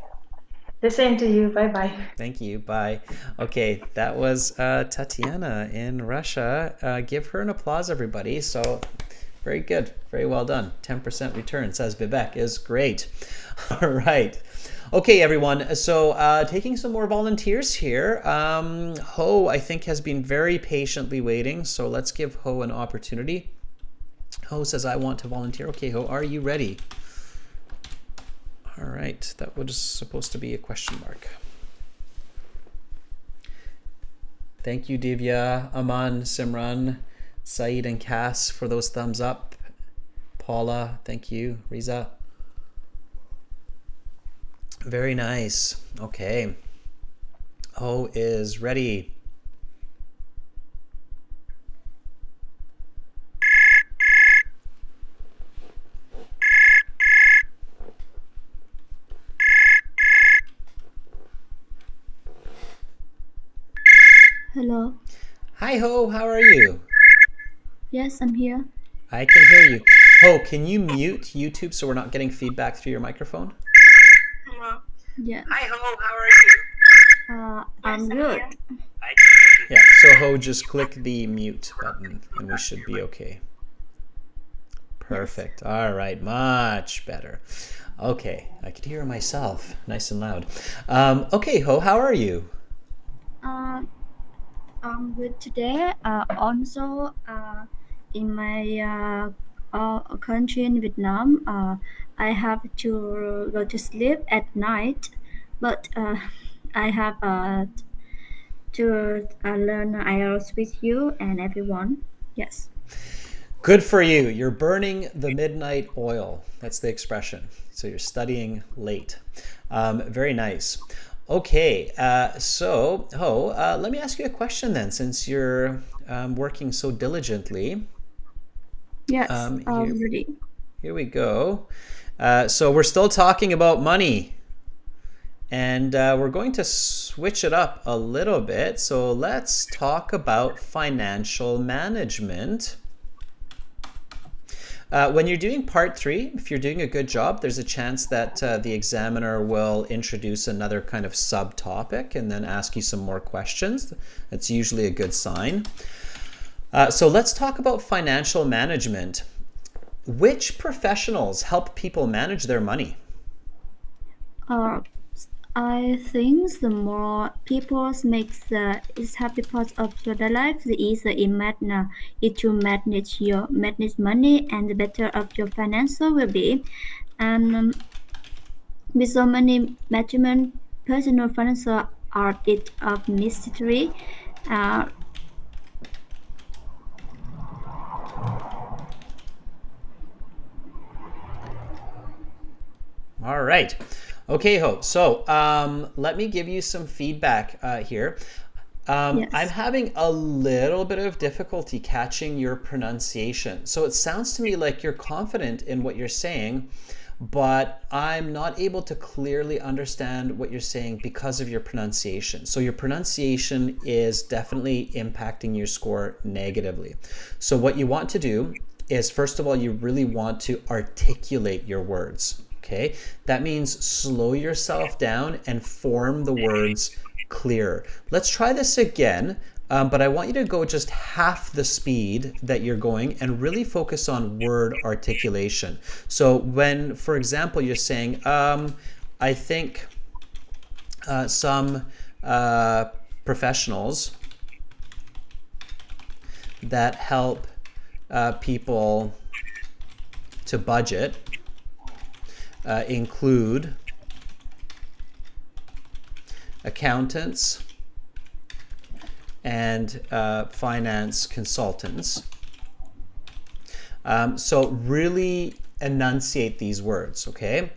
[SPEAKER 5] The same to you. Bye-bye.
[SPEAKER 1] Thank you. Bye. Okay, that was Tatiana in Russia. Give her an applause, everybody. So very good. Very well done. 10% return, says Vivek, is great. All right. Okay, everyone. So taking some more volunteers here. Ho, I think, has been very patiently waiting. So let's give Ho an opportunity. Ho says, I want to volunteer. Okay, Ho, are you ready? All right, that was supposed to be a question mark. Thank you, Divya, Aman, Simran, Saeed, and Cass for those thumbs up. Paula, thank you. Riza. Very nice. Okay. Ho is ready.
[SPEAKER 6] Hello.
[SPEAKER 1] Hi, Ho. How are you?
[SPEAKER 6] Yes, I'm here.
[SPEAKER 1] I can hear you. Ho, can you mute YouTube so we're not getting feedback through your microphone?
[SPEAKER 6] Yes.
[SPEAKER 1] Hi, Ho. How are you?
[SPEAKER 6] I'm good.
[SPEAKER 1] Yeah, so Ho, just click the mute button and we should be okay. Perfect. All right, much better. Okay, I could hear myself nice and loud. Okay, Ho, how are you?
[SPEAKER 6] I'm good today. Also, in my country in Vietnam, I have to go to sleep at night, but I have to learn IELTS with you and everyone. Yes.
[SPEAKER 1] Good for you. You're burning the midnight oil. That's the expression. So you're studying late. Very nice. Okay, so Ho, let me ask you a question then, since you're working so diligently.
[SPEAKER 6] Yes.
[SPEAKER 1] Here,
[SPEAKER 6] Ready.
[SPEAKER 1] here we go. So we're still talking about money. And we're going to switch it up a little bit. So let's talk about financial management. When you're doing part 3, if you're doing a good job, there's a chance that the examiner will introduce another kind of subtopic and then ask you some more questions. That's usually a good sign. So let's talk about financial management. Which professionals help people manage their money?
[SPEAKER 6] I think the more people makes is happy part of your life, the easier it to manage money and the better of your financial will be. And with so many management, personal financial are it of mystery. Uh,
[SPEAKER 1] All right. Okay, Ho. So let me give you some feedback here.
[SPEAKER 6] yes.
[SPEAKER 1] I'm having a little bit of difficulty catching your pronunciation. So it sounds to me like you're confident in what you're saying, but I'm not able to clearly understand what you're saying because of your pronunciation. So your pronunciation is definitely impacting your score negatively. So what you want to do is, first of all, you really want to articulate your words. Okay, that means slow yourself down and form the words clearer. Let's try this again, but I want you to go just half the speed that you're going and really focus on word articulation. So when, for example, you're saying, I think some professionals that help people to budget include accountants and finance consultants. So really enunciate these words, okay?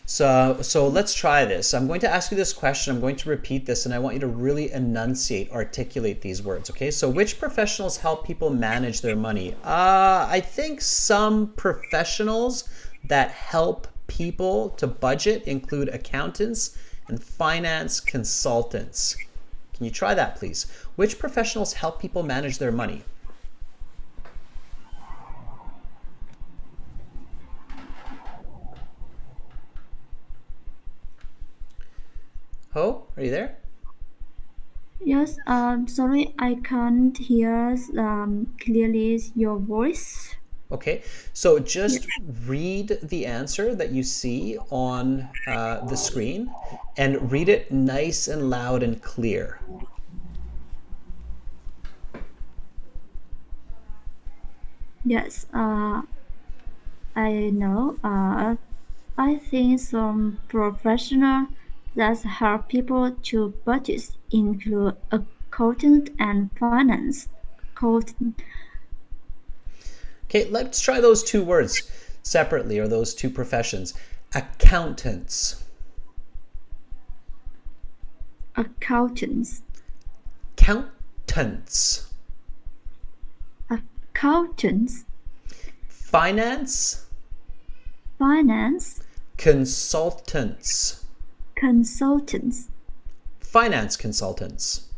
[SPEAKER 1] So let's try this. I'm going to ask you this question. I'm going to repeat this, and I want you to really enunciate, articulate these words, okay? So which professionals help people manage their money? I think some professionals that help people to budget include accountants and finance consultants. Can you try that, please? Which professionals help people manage their money? Ho, are you there?
[SPEAKER 6] Yes. Sorry, I can't hear clearly your voice.
[SPEAKER 1] Okay, so just read the answer that you see on the screen and read it nice and loud and clear.
[SPEAKER 6] Yes. I know. I think some professional that help people to budget include accountant and finance. Accountant,
[SPEAKER 1] Okay, let's try those two words separately, or those two professions. Accountants.
[SPEAKER 6] accountants,
[SPEAKER 1] Accountants.
[SPEAKER 6] accountants,
[SPEAKER 1] Finance
[SPEAKER 6] finance,
[SPEAKER 1] consultants.
[SPEAKER 6] consultants,
[SPEAKER 1] Finance consultants.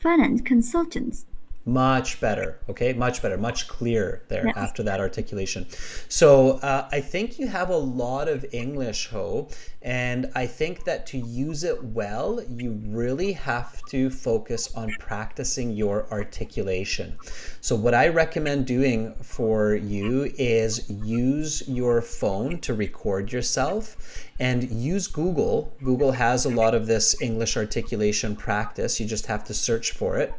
[SPEAKER 6] finance consultants.
[SPEAKER 1] Much better. Okay, much better, much clearer there
[SPEAKER 6] Yes.
[SPEAKER 1] after that articulation. So I think you have a lot of English, Ho, and I think that to use it well, you really have to focus on practicing your articulation. So what I recommend doing for you is use your phone to record yourself and use Google. Google has a lot of this English articulation practice. You just have to search for it.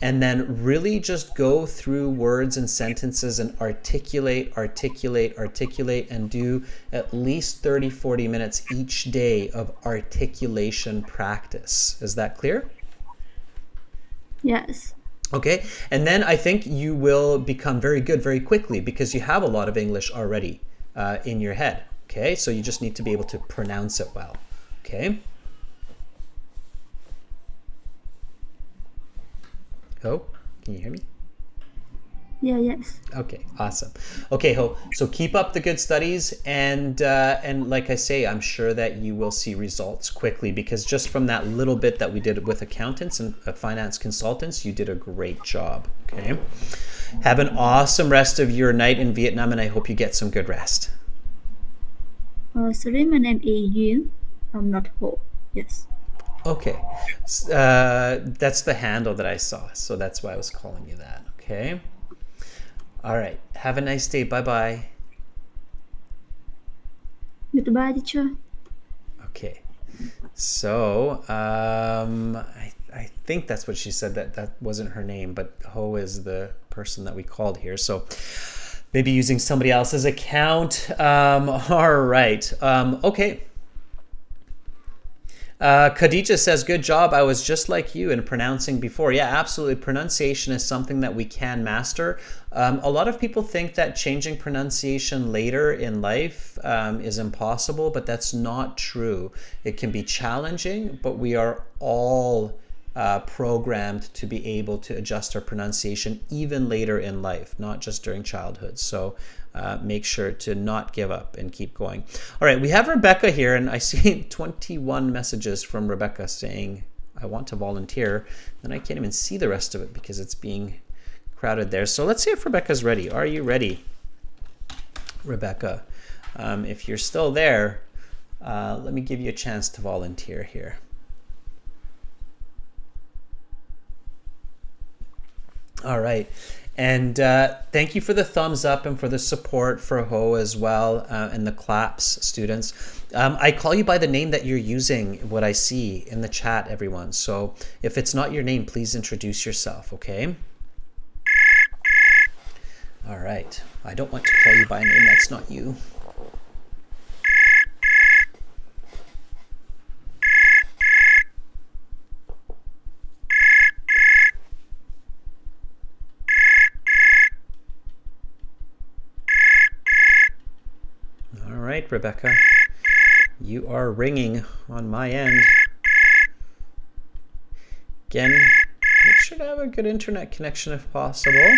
[SPEAKER 1] And then really just go through words and sentences and articulate, and do at least 30, 40 minutes each day of articulation practice. Is that clear?
[SPEAKER 6] Yes.
[SPEAKER 1] Okay, and then I think you will become very good very quickly because you have a lot of English already in your head. Okay, so you just need to be able to pronounce it well. Okay. Ho, can you hear me?
[SPEAKER 6] Yeah, yes.
[SPEAKER 1] Okay, awesome. Okay, Ho, so keep up the good studies, and like I say, I'm sure that you will see results quickly because just from that little bit that we did with accountants and finance consultants, you did a great job. Okay, have an awesome rest of your night in Vietnam, and I hope you get some good rest.
[SPEAKER 6] Sorry, my name is Yun. I'm not Ho. Yes.
[SPEAKER 1] Okay, that's the handle that I saw, so that's why I was calling you that. Okay. All right. Have a nice day. Bye-bye.
[SPEAKER 6] Goodbye, teacher.
[SPEAKER 1] Okay. So, I think that's what she said. That wasn't her name, but Ho is the person that we called here. So maybe using somebody else's account. All right. Okay. Khadija says, good job. I was just like you in pronouncing before. Yeah, absolutely. Pronunciation is something that we can master. A lot of people think that changing pronunciation later in life is impossible, but that's not true. It can be challenging, but we are all programmed to be able to adjust our pronunciation even later in life, not just during childhood. So make sure to not give up and keep going. All right, we have Rebecca here, and I see 21 messages from Rebecca saying, I want to volunteer. Then I can't even see the rest of it because it's being crowded there. So let's see if Rebecca's ready. Are you ready, Rebecca? If you're still there, let me give you a chance to volunteer here. All right. And thank you for the thumbs up and for the support for Ho as well, and the claps, students. I call you by the name that you're using, what I see in the chat, everyone. So if it's not your name, please introduce yourself, okay? All right. I don't want to call you by a name that's not you. All right, Rebecca, you are ringing on my end. Again, make sure to have a good internet connection if possible.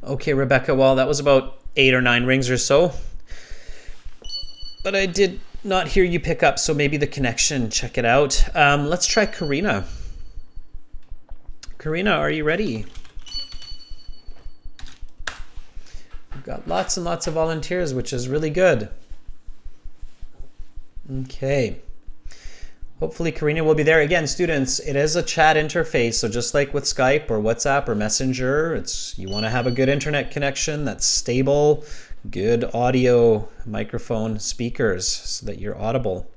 [SPEAKER 1] Okay, Rebecca, well, that was about 8 or 9 rings or so, but I did not hear you pick up, so maybe the connection, check it out. Let's try Karina. Karina, are you ready? We've got lots and lots of volunteers, which is really good. Okay. Hopefully Karina will be there. Again, students, it is a chat interface, so just like with Skype or WhatsApp or Messenger, you want to have a good internet connection that's stable, good audio, microphone, speakers, so that you're audible.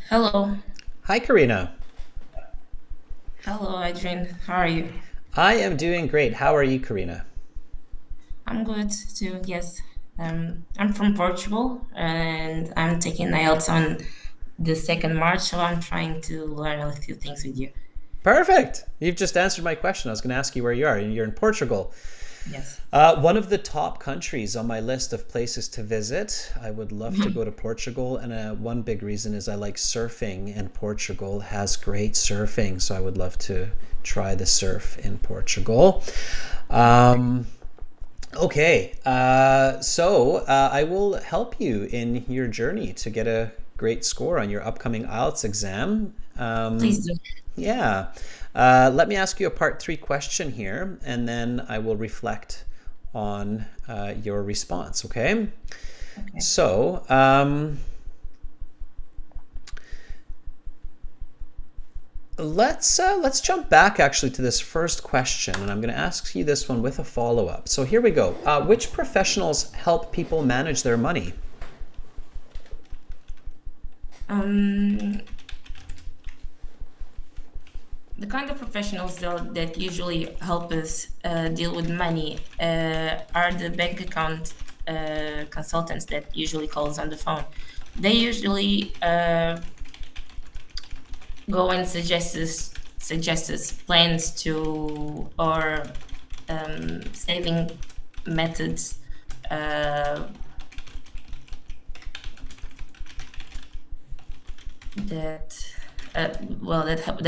[SPEAKER 7] Hello.
[SPEAKER 1] Hi, Karina.
[SPEAKER 7] Hello, Adrian. How are you?
[SPEAKER 1] I am doing great. How are you, Karina?
[SPEAKER 7] I'm good too, yes. I'm from Portugal and I'm taking IELTS on the 2nd March, so I'm trying to learn a few things with you.
[SPEAKER 1] Perfect. You've just answered my question. I was going to ask you where you are. You're in Portugal.
[SPEAKER 7] Yes.
[SPEAKER 1] One of the top countries on my list of places to visit, I would love to go to Portugal. And one big reason is I like surfing, and Portugal has great surfing. So I would love to try the surf in Portugal. Okay, so I will help you in your journey to get a great score on your upcoming IELTS exam.
[SPEAKER 7] Please do.
[SPEAKER 1] Yeah. Let me ask you a part 3 question here, and then I will reflect on your response, okay?
[SPEAKER 7] Okay.
[SPEAKER 1] So, let's jump back actually to this first question, and I'm going to ask you this one with a follow-up. So here we go. Which professionals help people manage their money?
[SPEAKER 7] The kind of professionals that usually help us deal with money are the bank account consultants that usually calls on the phone. They usually go and suggest us plans to or saving methods that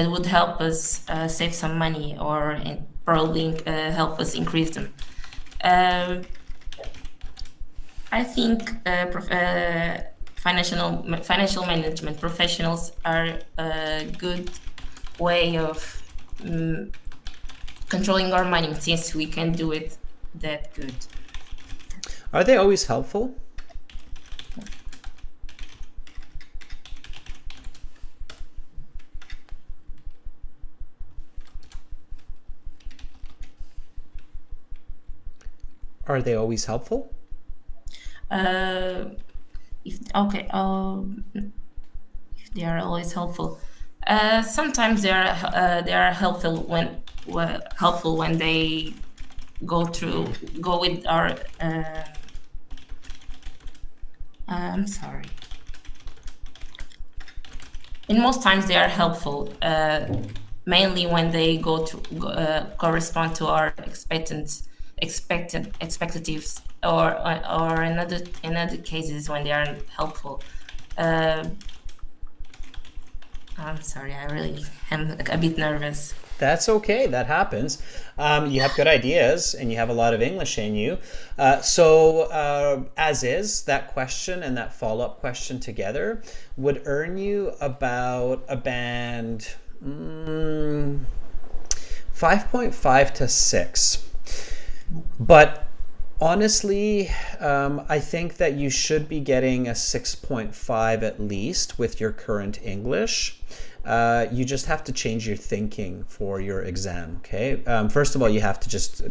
[SPEAKER 7] would help us save some money or probably help us increase them. I think financial management professionals are a good way of controlling our money, since we can do it that good.
[SPEAKER 1] Are they always helpful? Are they always helpful?
[SPEAKER 7] If they are always helpful. Sometimes they are helpful when they go with our. I'm sorry. In most times they are helpful, mainly when they correspond to our expectatives, or in other cases when they aren't helpful. I'm sorry, I really am a bit nervous.
[SPEAKER 1] That's okay. That happens. You have good ideas and you have a lot of English in you. So as is, that question and that follow-up question together would earn you about a band 5.5 to 6. But honestly, I think that you should be getting a 6.5 at least with your current English. You just have to change your thinking for your exam, okay? First of all, you have to just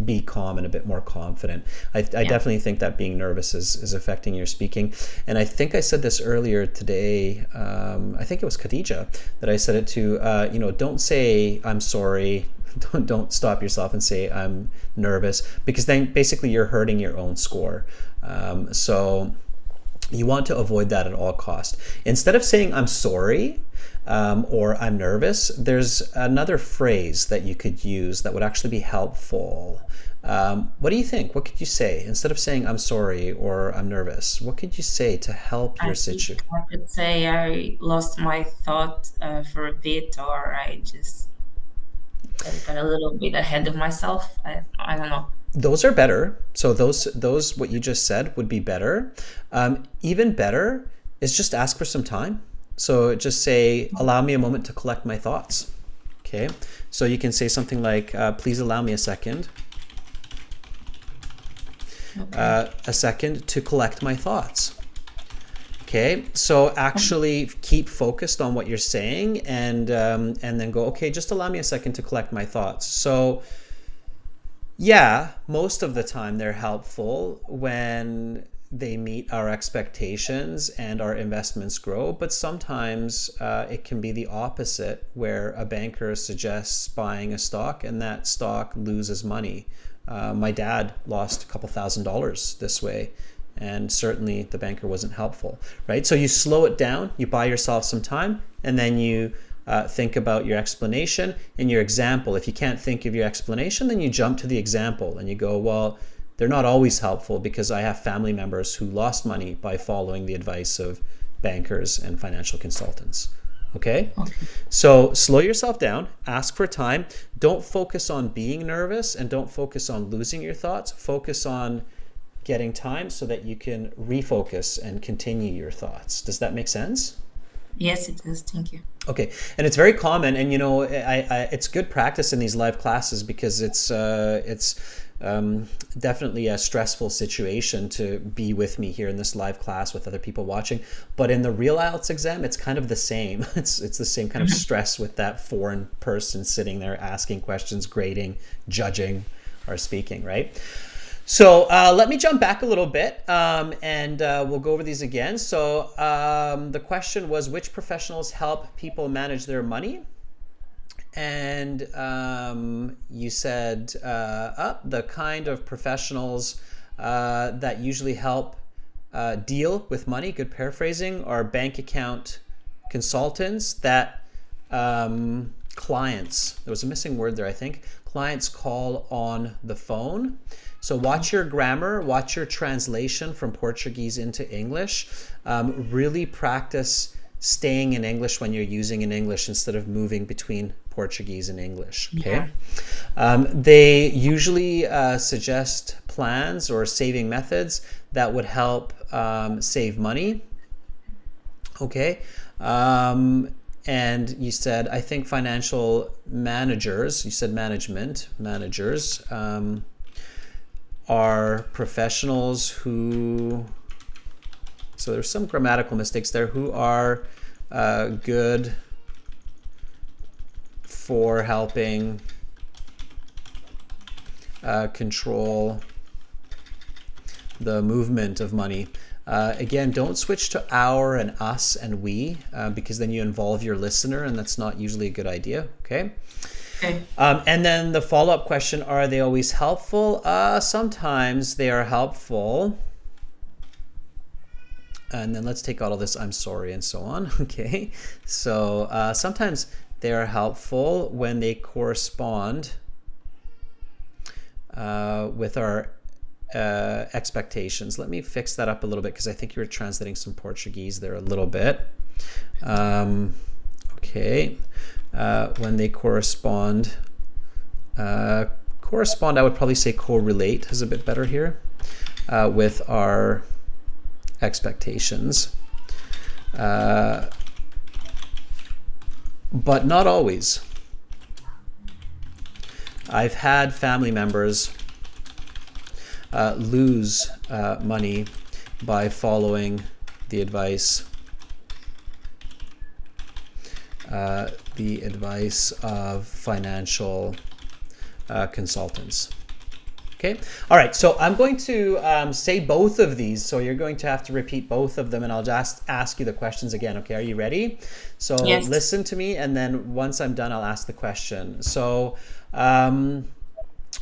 [SPEAKER 1] be calm and a bit more confident. I definitely think that being nervous is affecting your speaking. And I think I said this earlier today, I think it was Khadija that I said it to, don't say, I'm sorry. Don't stop yourself and say I'm nervous, because then basically you're hurting your own score. So you want to avoid that at all costs. Instead of saying I'm sorry or I'm nervous, there's another phrase that you could use that would actually be helpful. What do you think? What could you say instead of saying I'm sorry or I'm nervous? What could you say to help your situation?
[SPEAKER 7] I could say I lost my thought for a bit, or I just got a little bit ahead of myself. I don't know.
[SPEAKER 1] Those are better. So those what you just said would be better. Even better is just ask for some time. So just say, allow me a moment to collect my thoughts. Okay. So you can say something like, please allow me a second.
[SPEAKER 7] Okay.
[SPEAKER 1] A second to collect my thoughts. Okay, so actually keep focused on what you're saying, and then go, okay, just allow me a second to collect my thoughts. So yeah, most of the time they're helpful when they meet our expectations and our investments grow, but sometimes it can be the opposite, where a banker suggests buying a stock and that stock loses money. My dad lost a couple $1,000s this way. And certainly the banker wasn't helpful, right? So you slow it down, you buy yourself some time, and then you think about your explanation and your example. If you can't think of your explanation, then you jump to the example and you go, well, they're not always helpful because I have family members who lost money by following the advice of bankers and financial consultants. Okay? So slow yourself down, ask for time. Don't focus on being nervous and don't focus on losing your thoughts. Focus on getting time so that you can refocus and continue your thoughts. Does that make sense?
[SPEAKER 7] Yes, it does. Thank you.
[SPEAKER 1] Okay, and it's very common, and it's good practice in these live classes because it's definitely a stressful situation to be with me here in this live class with other people watching. But in the real IELTS exam, it's kind of the same. It's the same kind of stress with that foreign person sitting there asking questions, grading, judging our speaking, right? So let me jump back a little bit and we'll go over these again. So the question was, which professionals help people manage their money? And you said the kind of professionals that usually help deal with money, good paraphrasing, are bank account consultants that clients, there was a missing word there, I think, clients call on the phone. So watch your grammar, watch your translation from Portuguese into English. Really practice staying in English when you're using in English instead of moving between Portuguese and English. Okay. Yeah. They usually suggest plans or saving methods that would help save money. Okay. And you said, I think financial managers, you said managers, are professionals who, so there's some grammatical mistakes there, who are good for helping control the movement of money. Again, don't switch to our and us and we because then you involve your listener and that's not usually a good idea, okay? Okay. And then the follow-up question, are they always helpful? Sometimes they are helpful. And then let's take out all this I'm sorry and so on. Okay. So sometimes they are helpful when they correspond with our expectations. Let me fix that up a little bit because I think you were translating some Portuguese there a little bit. Okay. When they correspond, I would probably say correlate is a bit better here with our expectations, but not always. I've had family members lose money by following the advice of financial consultants. Okay. All right. So I'm going to say both of these. So you're going to have to repeat both of them and I'll just ask you the questions again. Okay. Are you ready? So yes. Listen to me. And then once I'm done, I'll ask the question. So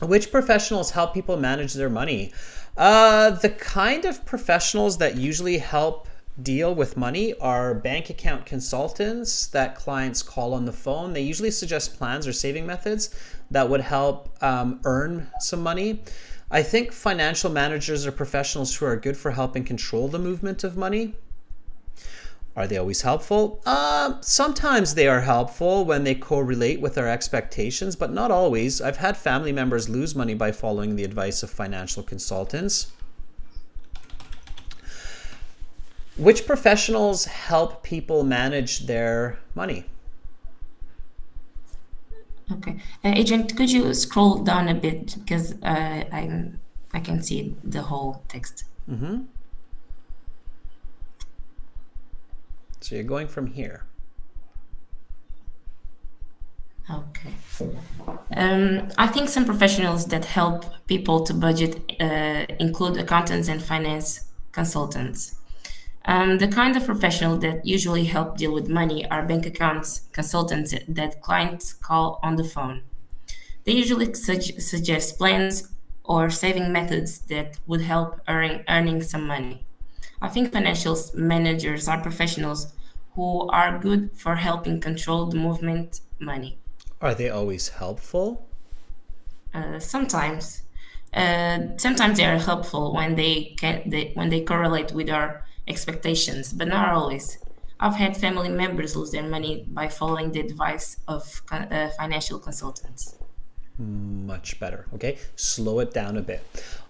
[SPEAKER 1] which professionals help people manage their money? The kind of professionals that usually help deal with money are bank account consultants that clients call on the phone. They usually suggest plans or saving methods that would help earn some money. I think financial managers are professionals who are good for helping control the movement of money. Are they always helpful? Sometimes they are helpful when they correlate with our expectations, but not always. I've had family members lose money by following the advice of financial consultants. Which professionals help people manage their money?
[SPEAKER 7] Okay. Agent, could you scroll down a bit because I can see the whole text.
[SPEAKER 1] Mm-hmm. So you're going from here.
[SPEAKER 7] Okay. I think some professionals that help people to budget include accountants and finance consultants. The kind of professional that usually help deal with money are bank accounts consultants that clients call on the phone. They usually suggest plans or saving methods that would help earning some money. I think financial managers are professionals who are good for helping control the movement money.
[SPEAKER 1] Are they always helpful?
[SPEAKER 7] Sometimes, sometimes they are helpful when when they correlate with our expectations, but not always. I've had family members lose their money by following the advice of financial consultants.
[SPEAKER 1] Much better. Okay, slow it down a bit.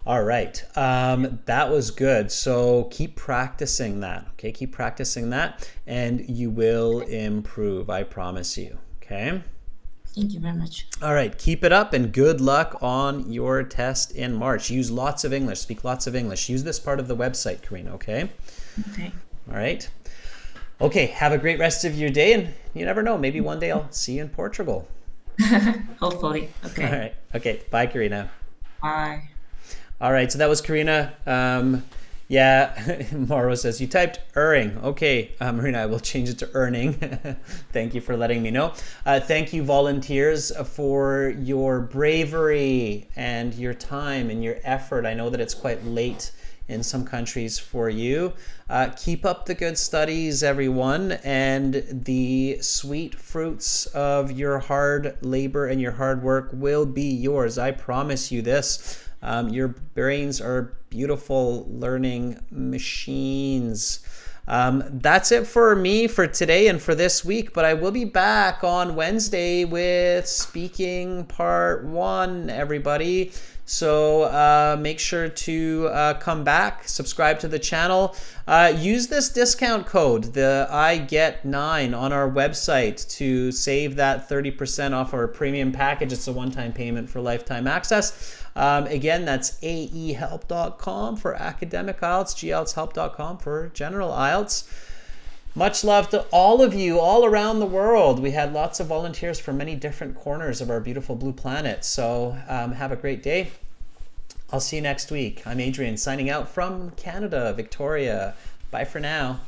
[SPEAKER 1] All right, that was good. So keep practicing that. Okay, keep practicing that, and you will improve. I promise you. Okay.
[SPEAKER 7] Thank you very much.
[SPEAKER 1] All right, keep it up, and good luck on your test in March. Use lots of English. Speak lots of English. Use this part of the website, Karina. Okay.
[SPEAKER 7] Okay.
[SPEAKER 1] All right. Okay. Have a great rest of your day, and you never know. Maybe one day I'll see you in Portugal.
[SPEAKER 7] Hopefully. Okay.
[SPEAKER 1] All right. Okay. Bye, Karina.
[SPEAKER 7] Bye.
[SPEAKER 1] All right. So that was Karina. Yeah, Mauro says, you typed erring. Okay, Marina, I will change it to earning. Thank you for letting me know. Thank you, volunteers, for your bravery and your time and your effort. I know that it's quite late in some countries for you. Keep up the good studies, everyone, and the sweet fruits of your hard labor and your hard work will be yours. I promise you this. Your brains are beautiful learning machines. That's it for me for today and for this week, but I will be back on Wednesday with speaking part 1, everybody. So make sure to come back, subscribe to the channel. Use this discount code, the IGET9, on our website to save that 30% off our premium package. It's a one-time payment for lifetime access. Again, that's aehelp.com for academic IELTS, geltshelp.com for general IELTS. Much love to all of you all around the world. We had lots of volunteers from many different corners of our beautiful blue planet. So have a great day. I'll see you next week. I'm Adrian signing out from Canada, Victoria. Bye for now.